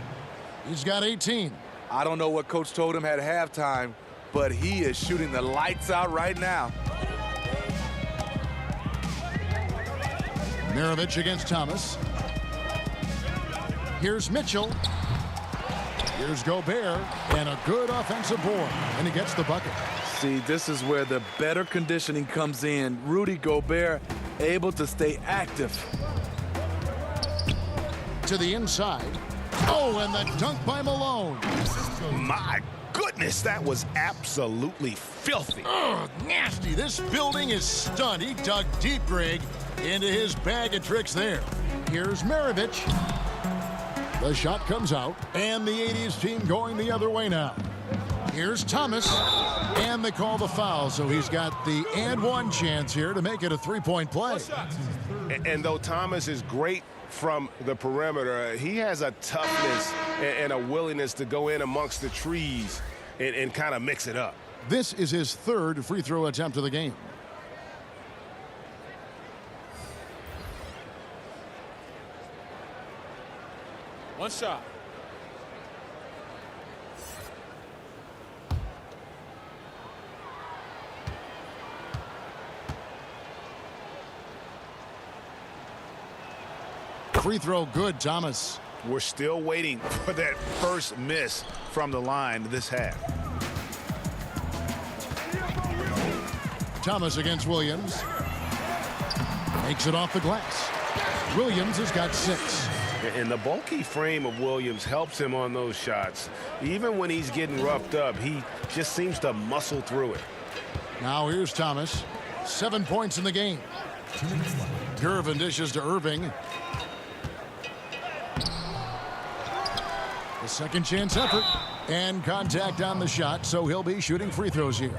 He's got 18. I don't know what coach told him at halftime, but he is shooting the lights out right now. Maravich against Thomas. Here's Mitchell. Here's Gobert, and a good offensive board, and he gets the bucket. See, this is where the better conditioning comes in. Rudy Gobert able to stay active. To the inside. Oh, and the dunk by Malone. My goodness, that was absolutely filthy. Ugh, nasty. This building is stunned. He dug deep, Greg, into his bag of tricks there. Here's Maravich. The shot comes out, and the 80s team going the other way now. Here's Thomas, and they call the foul, so he's got the and one chance here to make it a 3-point play. And though Thomas is great from the perimeter, he has a toughness and a willingness to go in amongst the trees and kind of mix it up. This is his 3rd free throw attempt of the game. One shot. Free throw good, Thomas. We're still waiting for that first miss from the line this half. Thomas against Williams. Makes it off the glass. Williams has got 6. And the bulky frame of Williams helps him on those shots. Even when he's getting roughed up, he just seems to muscle through it. Now here's Thomas. 7 points in the game. 2 minutes left. Gervin dishes to Irving. The second chance effort. And contact on the shot, so he'll be shooting free throws here.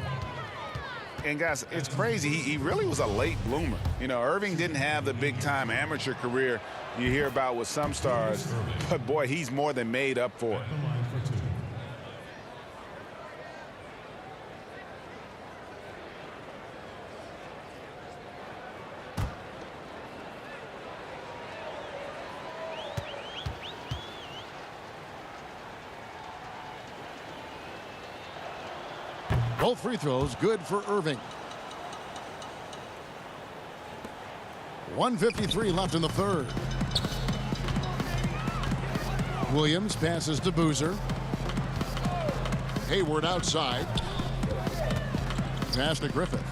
And guys, it's crazy. He really was a late bloomer. You know, Irving didn't have the big-time amateur career you hear about with some stars, but boy, he's more than made up for it. At the line for 2. Both free throws good for Irving. 1:53 left in the third. Williams passes to Boozer. Hayward outside. Pass to Griffith.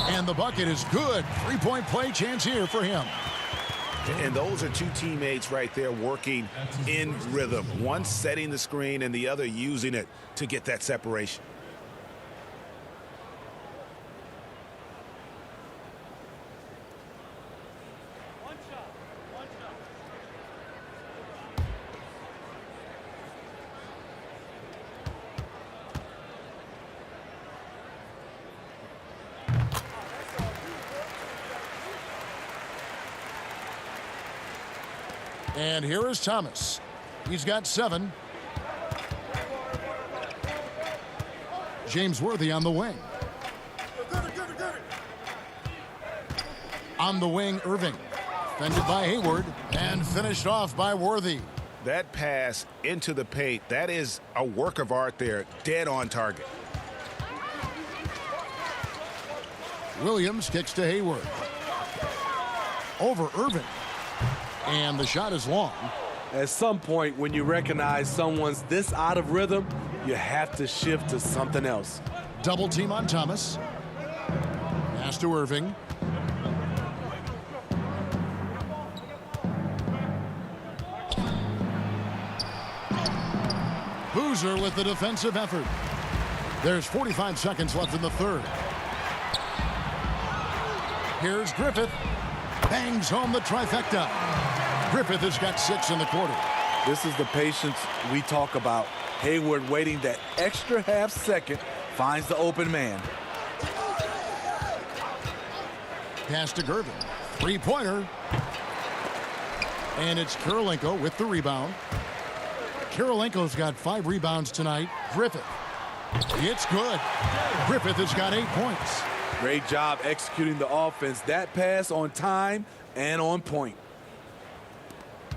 And the bucket is good. Three-point play chance here for him. And those are two teammates right there working in rhythm. One setting the screen and the other using it to get that separation. One shot. One shot. And here is Thomas. He's got 7. James Worthy on the wing. On the wing, Irving. Defended by Hayward and finished off by Worthy. That pass into the paint, that is a work of art there, dead on target. Williams kicks to Hayward. Over Irving. And the shot is long. At some point, when you recognize someone's this out of rhythm, you have to shift to something else. Double team on Thomas. Pass to Irving. Boozer with the defensive effort. There's 45 seconds left in the third. Here's Griffith. Bangs home the trifecta. Griffith has got 6 in the quarter. This is the patience we talk about. Hayward waiting that extra half second, finds the open man. Pass to Gervin. Three-pointer. And it's Kirilenko with the rebound. Kirilenko's got 5 rebounds tonight. Griffith. It's good. Griffith has got 8 points. Great job executing the offense. That pass on time and on point.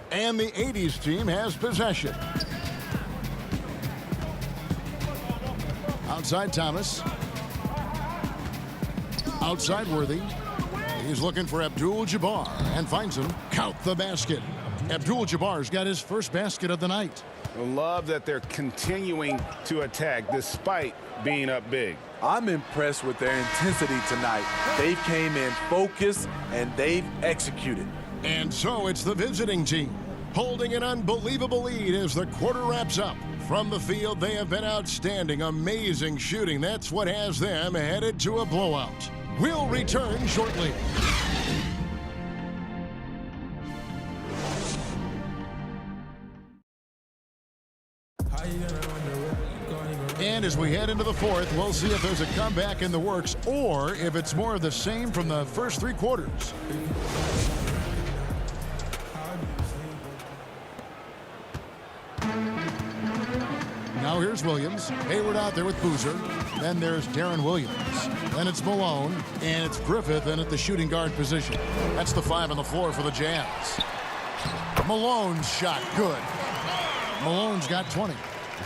And the 80s team has possession. Outside Thomas. Outside Worthy. He's looking for Abdul-Jabbar and finds him. Count the basket. Abdul-Jabbar's got his first basket of the night. I love that they're continuing to attack despite being up big. I'm impressed with their intensity tonight. They came in focused and they've executed. And so it's the visiting team holding an unbelievable lead as the quarter wraps up. From the field, they have been outstanding, amazing shooting. That's what has them headed to a blowout. We'll return shortly. And as we head into the fourth, we'll see if there's a comeback in the works or if it's more of the same from the first 3 quarters. Now here's Williams. Hayward out there with Boozer. Then there's Darren Williams. Then it's Malone. And it's Griffith in at the shooting guard position. That's the 5 on the floor for the Jazz. Malone's shot good. Malone's got 20.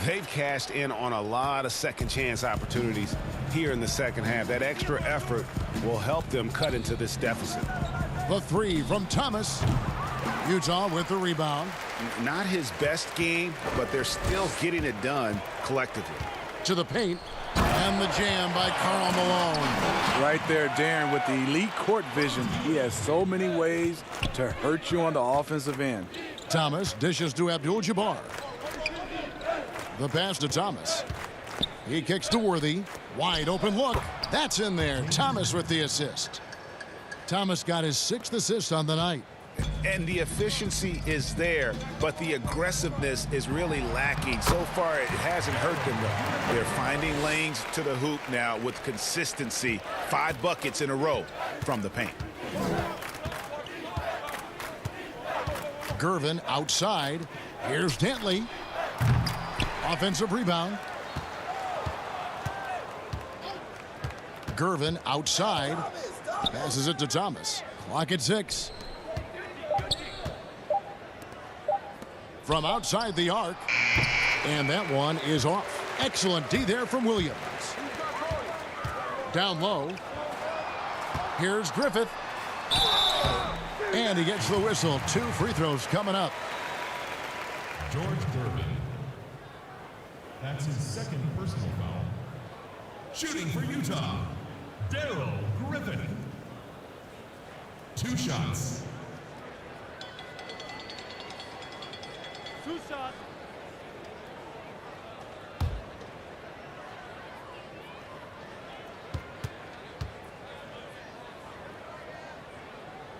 They've cashed in on a lot of second chance opportunities here in the second half. That extra effort will help them cut into this deficit. The 3 from Thomas. Utah with the rebound. Not his best game, but they're still getting it done collectively. To the paint. And the jam by Karl Malone. Right there, Darren, with the elite court vision. He has so many ways to hurt you on the offensive end. Thomas dishes to Abdul-Jabbar. The pass to Thomas. He kicks to Worthy. Wide open look. That's in there. Thomas with the assist. Thomas got his 6th assist on the night. And the efficiency is there, but the aggressiveness is really lacking. So far, it hasn't hurt them, though. They're finding lanes to the hoop now with consistency. 5 buckets in a row from the paint. Gervin outside. Here's Dantley. Offensive rebound. Gervin outside. Passes it to Thomas. Clock at 6. From outside the arc. And that one is off. Excellent D there from Williams. Down low. Here's Griffith. And he gets the whistle. 2 free throws coming up. George Gervin. That's his 2nd personal foul. Shooting for Utah, Darrell Griffin. 2 shots. 2 shots.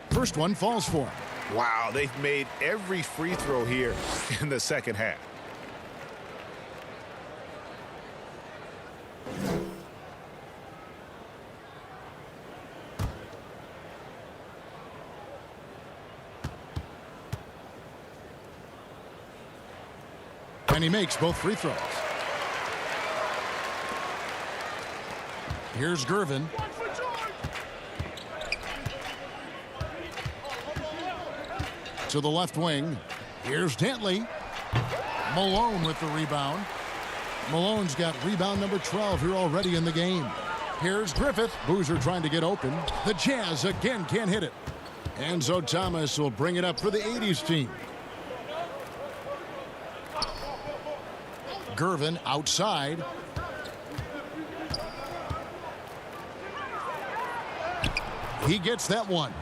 First one falls for him. Wow, they've made every free throw here in the second half. And he makes both free throws. Here's Gervin. To the left wing. Here's Dantley. Malone with the rebound. Malone's got rebound number 12 here already in the game. Here's Griffith. Boozer trying to get open. The Jazz again can't hit it. And so Thomas will bring it up for the 80s team. Gervin outside. He gets that one.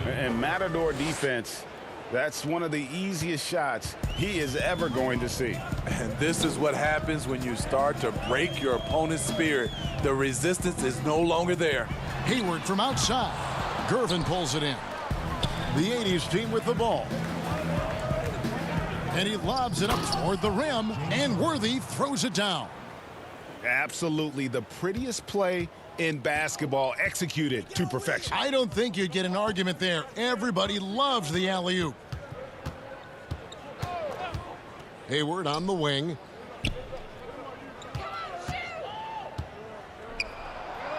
And Matador defense, that's one of the easiest shots he is ever going to see. And this is what happens when you start to break your opponent's spirit. The resistance is no longer there. Hayward from outside. Gervin pulls it in. The 80s team with the ball. And he lobs it up toward the rim, and Worthy throws it down. Absolutely the prettiest play in basketball, executed to perfection. I don't think you'd get an argument there. Everybody loves the alley-oop. Hayward on the wing.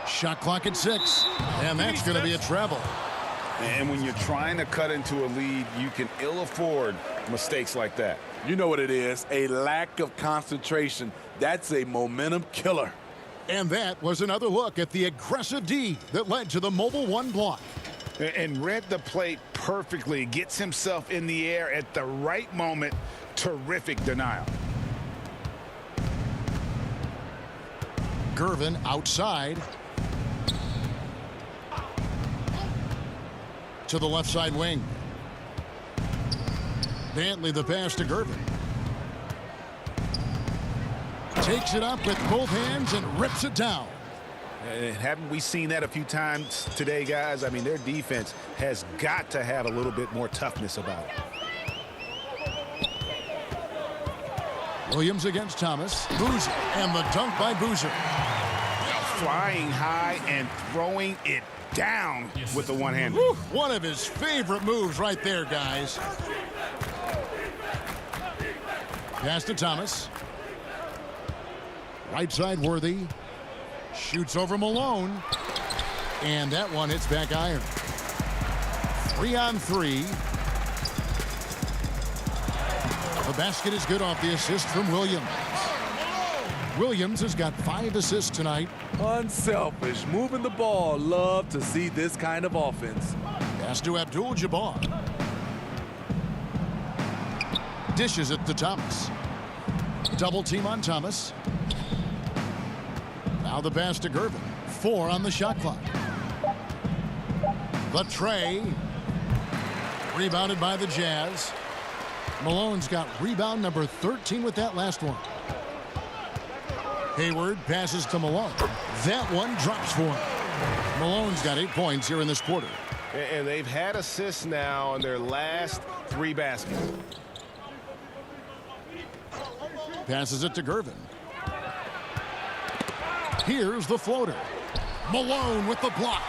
Shot clock at 6, and that's going to be a treble. And when you're trying to cut into a lead, you can ill afford mistakes like that. You know what it is, a lack of concentration. That's a momentum killer. And that was another look at the aggressive D that led to the Mobile One block. And read the play perfectly. Gets himself in the air at the right moment. Terrific denial. Gervin outside. To the left side wing. Dantley the pass to Gervin. Takes it up with both hands and rips it down. Haven't we seen that a few times today, guys? I mean, their defense has got to have a little bit more toughness about it. Williams against Thomas. Boozer. And the dunk by Boozer. Flying high and throwing it down with the one-hand. One of his favorite moves right there, guys. Pass to Thomas. Right side Worthy. Shoots over Malone. And that one hits back iron. 3 on 3. The basket is good off the assist from Williams. Williams has got 5 assists tonight. Unselfish, moving the ball. Love to see this kind of offense. Pass to Abdul-Jabbar. Dishes it to Thomas. Double team on Thomas. Now the pass to Gervin. 4 on the shot clock. The tray. Rebounded by the Jazz. Malone's got rebound number 13 with that last one. Hayward passes to Malone. That one drops for him. Malone's got 8 points here in this quarter. And they've had assists now on their last 3 baskets. Passes it to Gervin. Here's the floater. Malone with the block.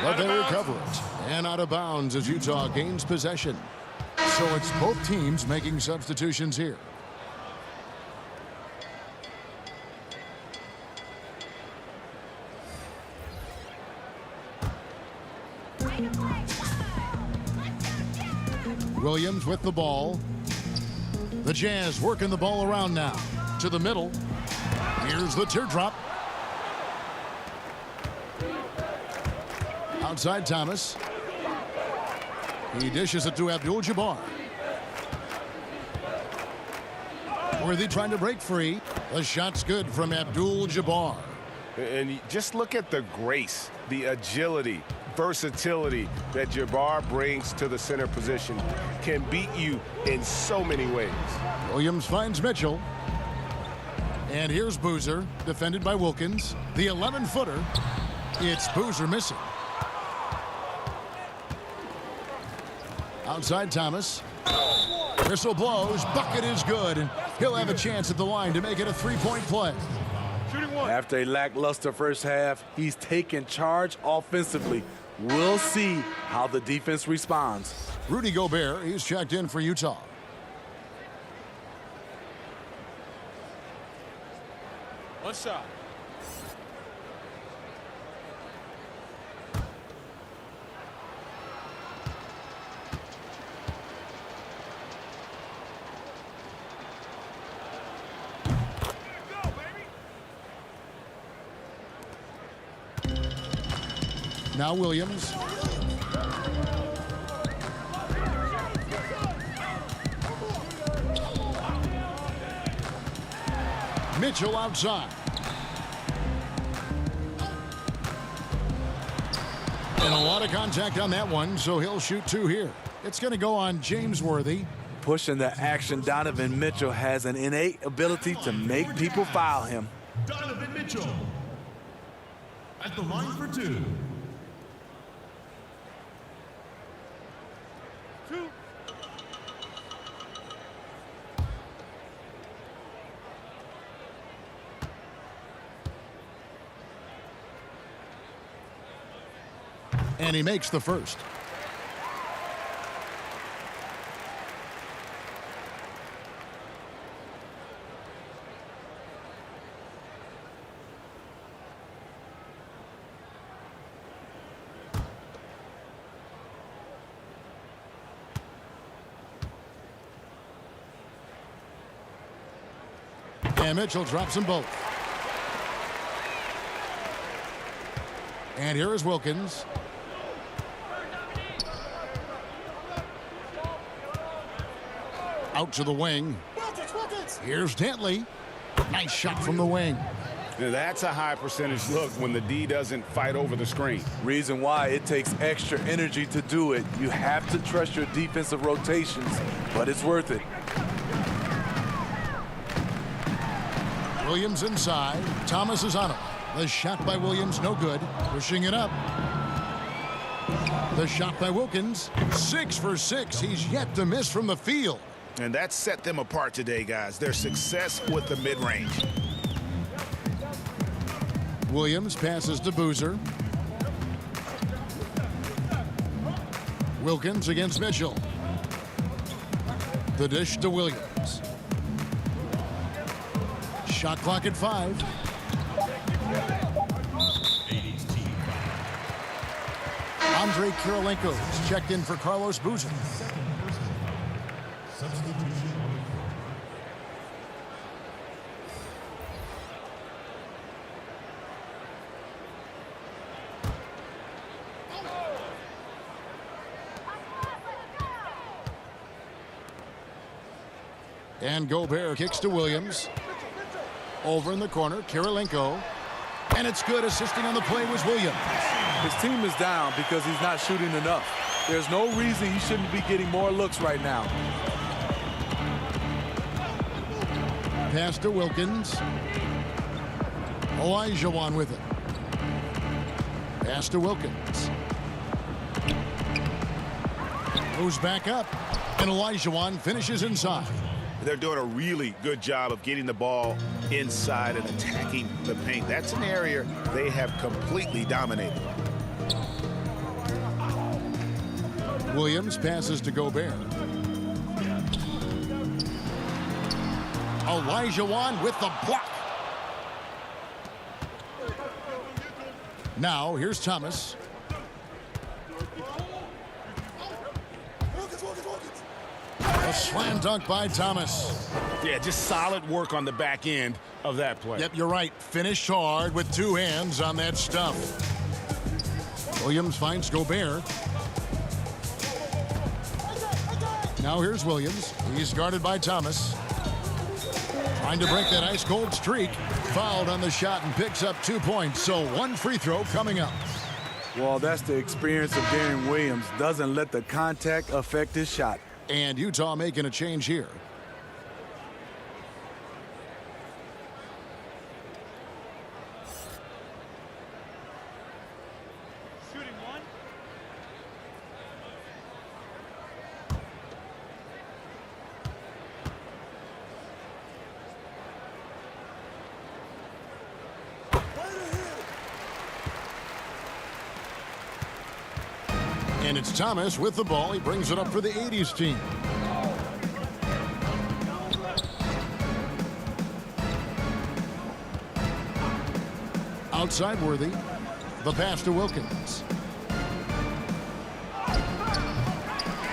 But they recover it. And out of bounds as Utah gains possession. So it's both teams making substitutions here. Williams with the ball. The Jazz working the ball around now. To the middle. Here's the teardrop. Outside Thomas. He dishes it to Abdul-Jabbar. Worthy trying to break free. The shot's good from Abdul-Jabbar. And just look at the grace, the agility, versatility that Jabbar brings to the center position. Can beat you in so many ways. Williams finds Mitchell. And here's Boozer, defended by Wilkins. The 11-footer. It's Boozer missing. Outside Thomas. Whistle blows. Bucket is good. He'll have a chance at the line to make it a 3-point play. Shooting one. After a lackluster first half, he's taken charge offensively. We'll see how the defense responds. Rudy Gobert, he's checked in for Utah. One shot. Now Williams. Mitchell outside. And a lot of contact on that one, so he'll shoot 2 here. It's going to go on James Worthy. Pushing the action, Donovan Mitchell has an innate ability to make people foul him. Donovan Mitchell at the line for 2. And he makes the first. And Mitchell drops them both. And here is Wilkins. Out to the wing. Here's Dantley. Nice shot from the wing. Now that's a high percentage look when the D doesn't fight over the screen. Reason why it takes extra energy to do it. You have to trust your defensive rotations, but it's worth it. Williams inside. Thomas is on him. The shot by Williams, no good. Pushing it up. The shot by Wilkins. 6 for 6. He's yet to miss from the field. And that set them apart today, guys. Their success with the mid-range. Williams passes to Boozer. Wilkins against Mitchell. The dish to Williams. Shot clock at 5. 80's team foul. Andre Kirilenko is checked in for Carlos Boozer. Substitution on the And Gobert kicks to Williams. Over in the corner, Kirilenko. And it's good. Assisting on the play was Williams. His team is down because he's not shooting enough. There's no reason he shouldn't be getting more looks right now. Pass to Wilkins. Olajuwon with it. Pass to Wilkins. Moves back up. And Olajuwon finishes inside. They're doing a really good job of getting the ball inside and attacking the paint. That's an area they have completely dominated. Williams passes to Gobert. Olajuwon with the block. Now here's Thomas. A slam dunk by Thomas. Yeah, just solid work on the back end of that play. Yep, you're right. Finished hard with two hands on that stuff. Williams finds Gobert. Now here's Williams. He's guarded by Thomas. Trying to break that ice-cold streak. Fouled on the shot and picks up 2 points. So one free throw coming up. Well, that's the experience of Darren Williams. Doesn't let the contact affect his shot. And Utah making a change here. Shooting one. And it's Thomas with the ball. He brings it up for the 80's team. Outside Worthy. The pass to Wilkins.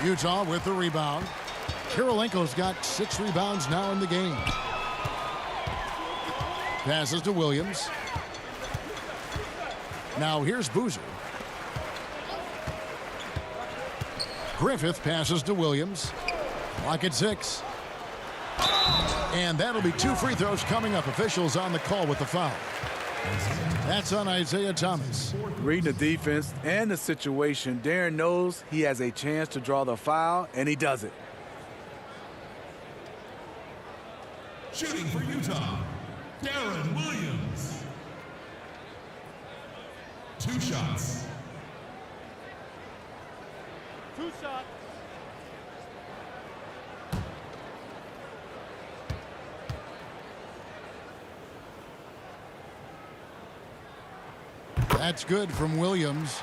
Utah with the rebound. Kirilenko's got 6 rebounds now in the game. Passes to Williams. Now here's Boozer. Griffith passes to Williams. Clock at 6. And that'll be 2 free throws coming up. Officials on the call with the foul. That's on Isaiah Thomas. Reading the defense and the situation, Darren knows he has a chance to draw the foul, and he does it. Shooting for Utah, Darren Williams. 2 shots. 2 shots. That's good from Williams.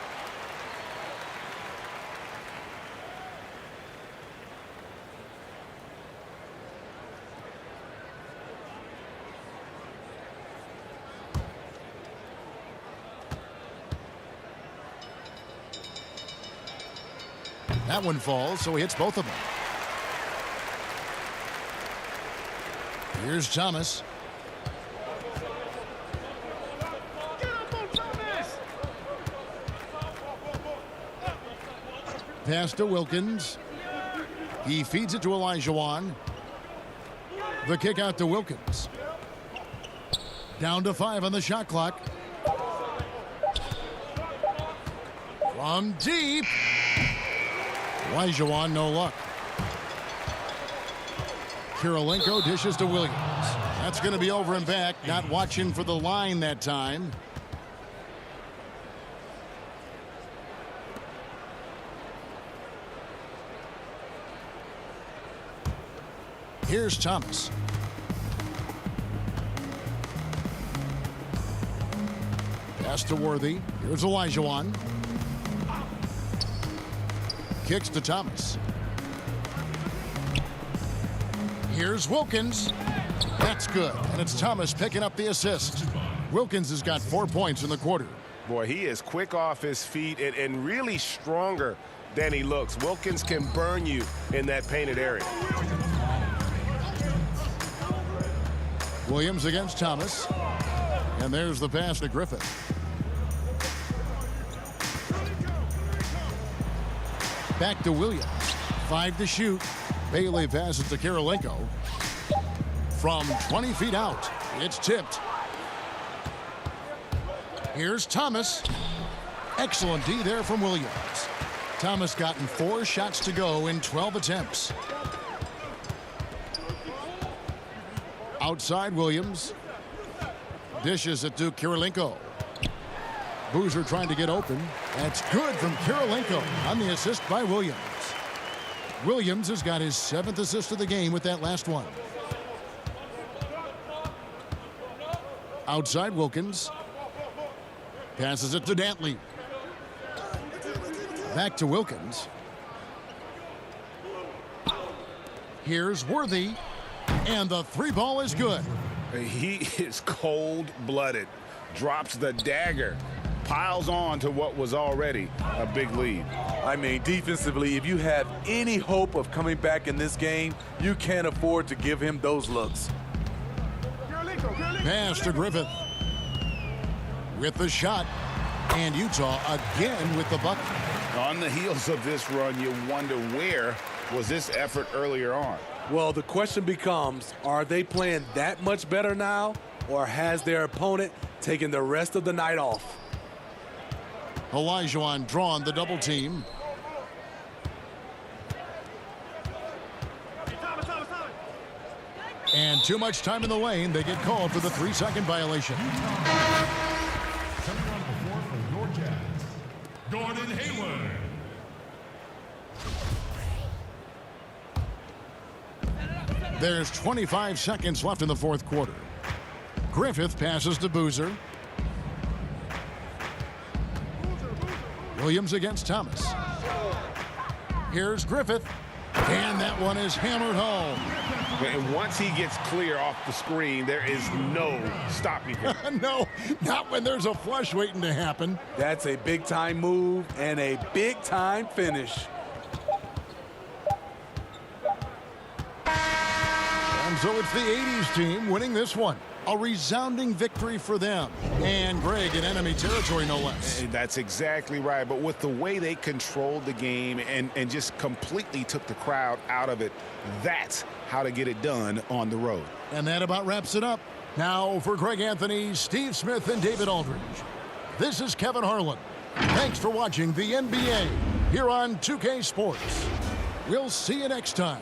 That one falls, so he hits both of them. Here's Thomas. Pass to Wilkins. He feeds it to Olajuwon. The kick out to Wilkins. Down to 5 on the shot clock. From deep. Olajuwon, no luck. Kirilenko dishes to Williams. That's going to be over and back. Not watching for the line that time. Here's Thomas. Pass to Worthy. Here's Olajuwon. Kicks to Thomas. Here's Wilkins. That's good. And it's Thomas picking up the assist. Wilkins has got 4 points in the quarter. Boy, he is quick off his feet and really stronger than he looks. Wilkins can burn you in that painted area. Williams against Thomas. And there's the pass to Griffith. Back to Williams. 5 to shoot. Bailey passes to Kirilenko. From 20 feet out. It's tipped. Here's Thomas. Excellent D there from Williams. Thomas gotten 4 shots to go in 12 attempts. Outside Williams. Dishes it to Kirilenko. Boozer trying to get open. That's good from Kirilenko on the assist by Williams. Williams has got his 7th assist of the game with that last one. Outside Wilkins. Passes it to Dantley. Back to Wilkins. Here's Worthy. And the 3-ball is good. He is cold-blooded. Drops the dagger. Piles on to what was already a big lead. I mean, defensively, if you have any hope of coming back in this game, you can't afford to give him those looks. Pass to Griffith. With the shot. And Utah again with the bucket. On the heels of this run, you wonder where was this effort earlier on? Well, the question becomes, are they playing that much better now, or has their opponent taken the rest of the night off? Olajuwon drawn the double team. And too much time in the lane. They get called for the 3-second violation. Coming on the floor for your Jazz, Gordon Hayward. There's 25 seconds left in the 4th quarter. Griffith passes to Boozer. Williams against Thomas. Here's Griffith. And that one is hammered home. And once he gets clear off the screen, there is no stopping him. No, not when there's a flush waiting to happen. That's a big-time move and a big-time finish. And so it's the 80s team winning this one. A resounding victory for them. And Greg in enemy territory, no less. That's exactly right. But with the way they controlled the game and just completely took the crowd out of it, that's how to get it done on the road. And that about wraps it up. Now for Greg Anthony, Steve Smith, and David Aldridge, this is Kevin Harlan. Thanks for watching the NBA here on 2K Sports. We'll see you next time.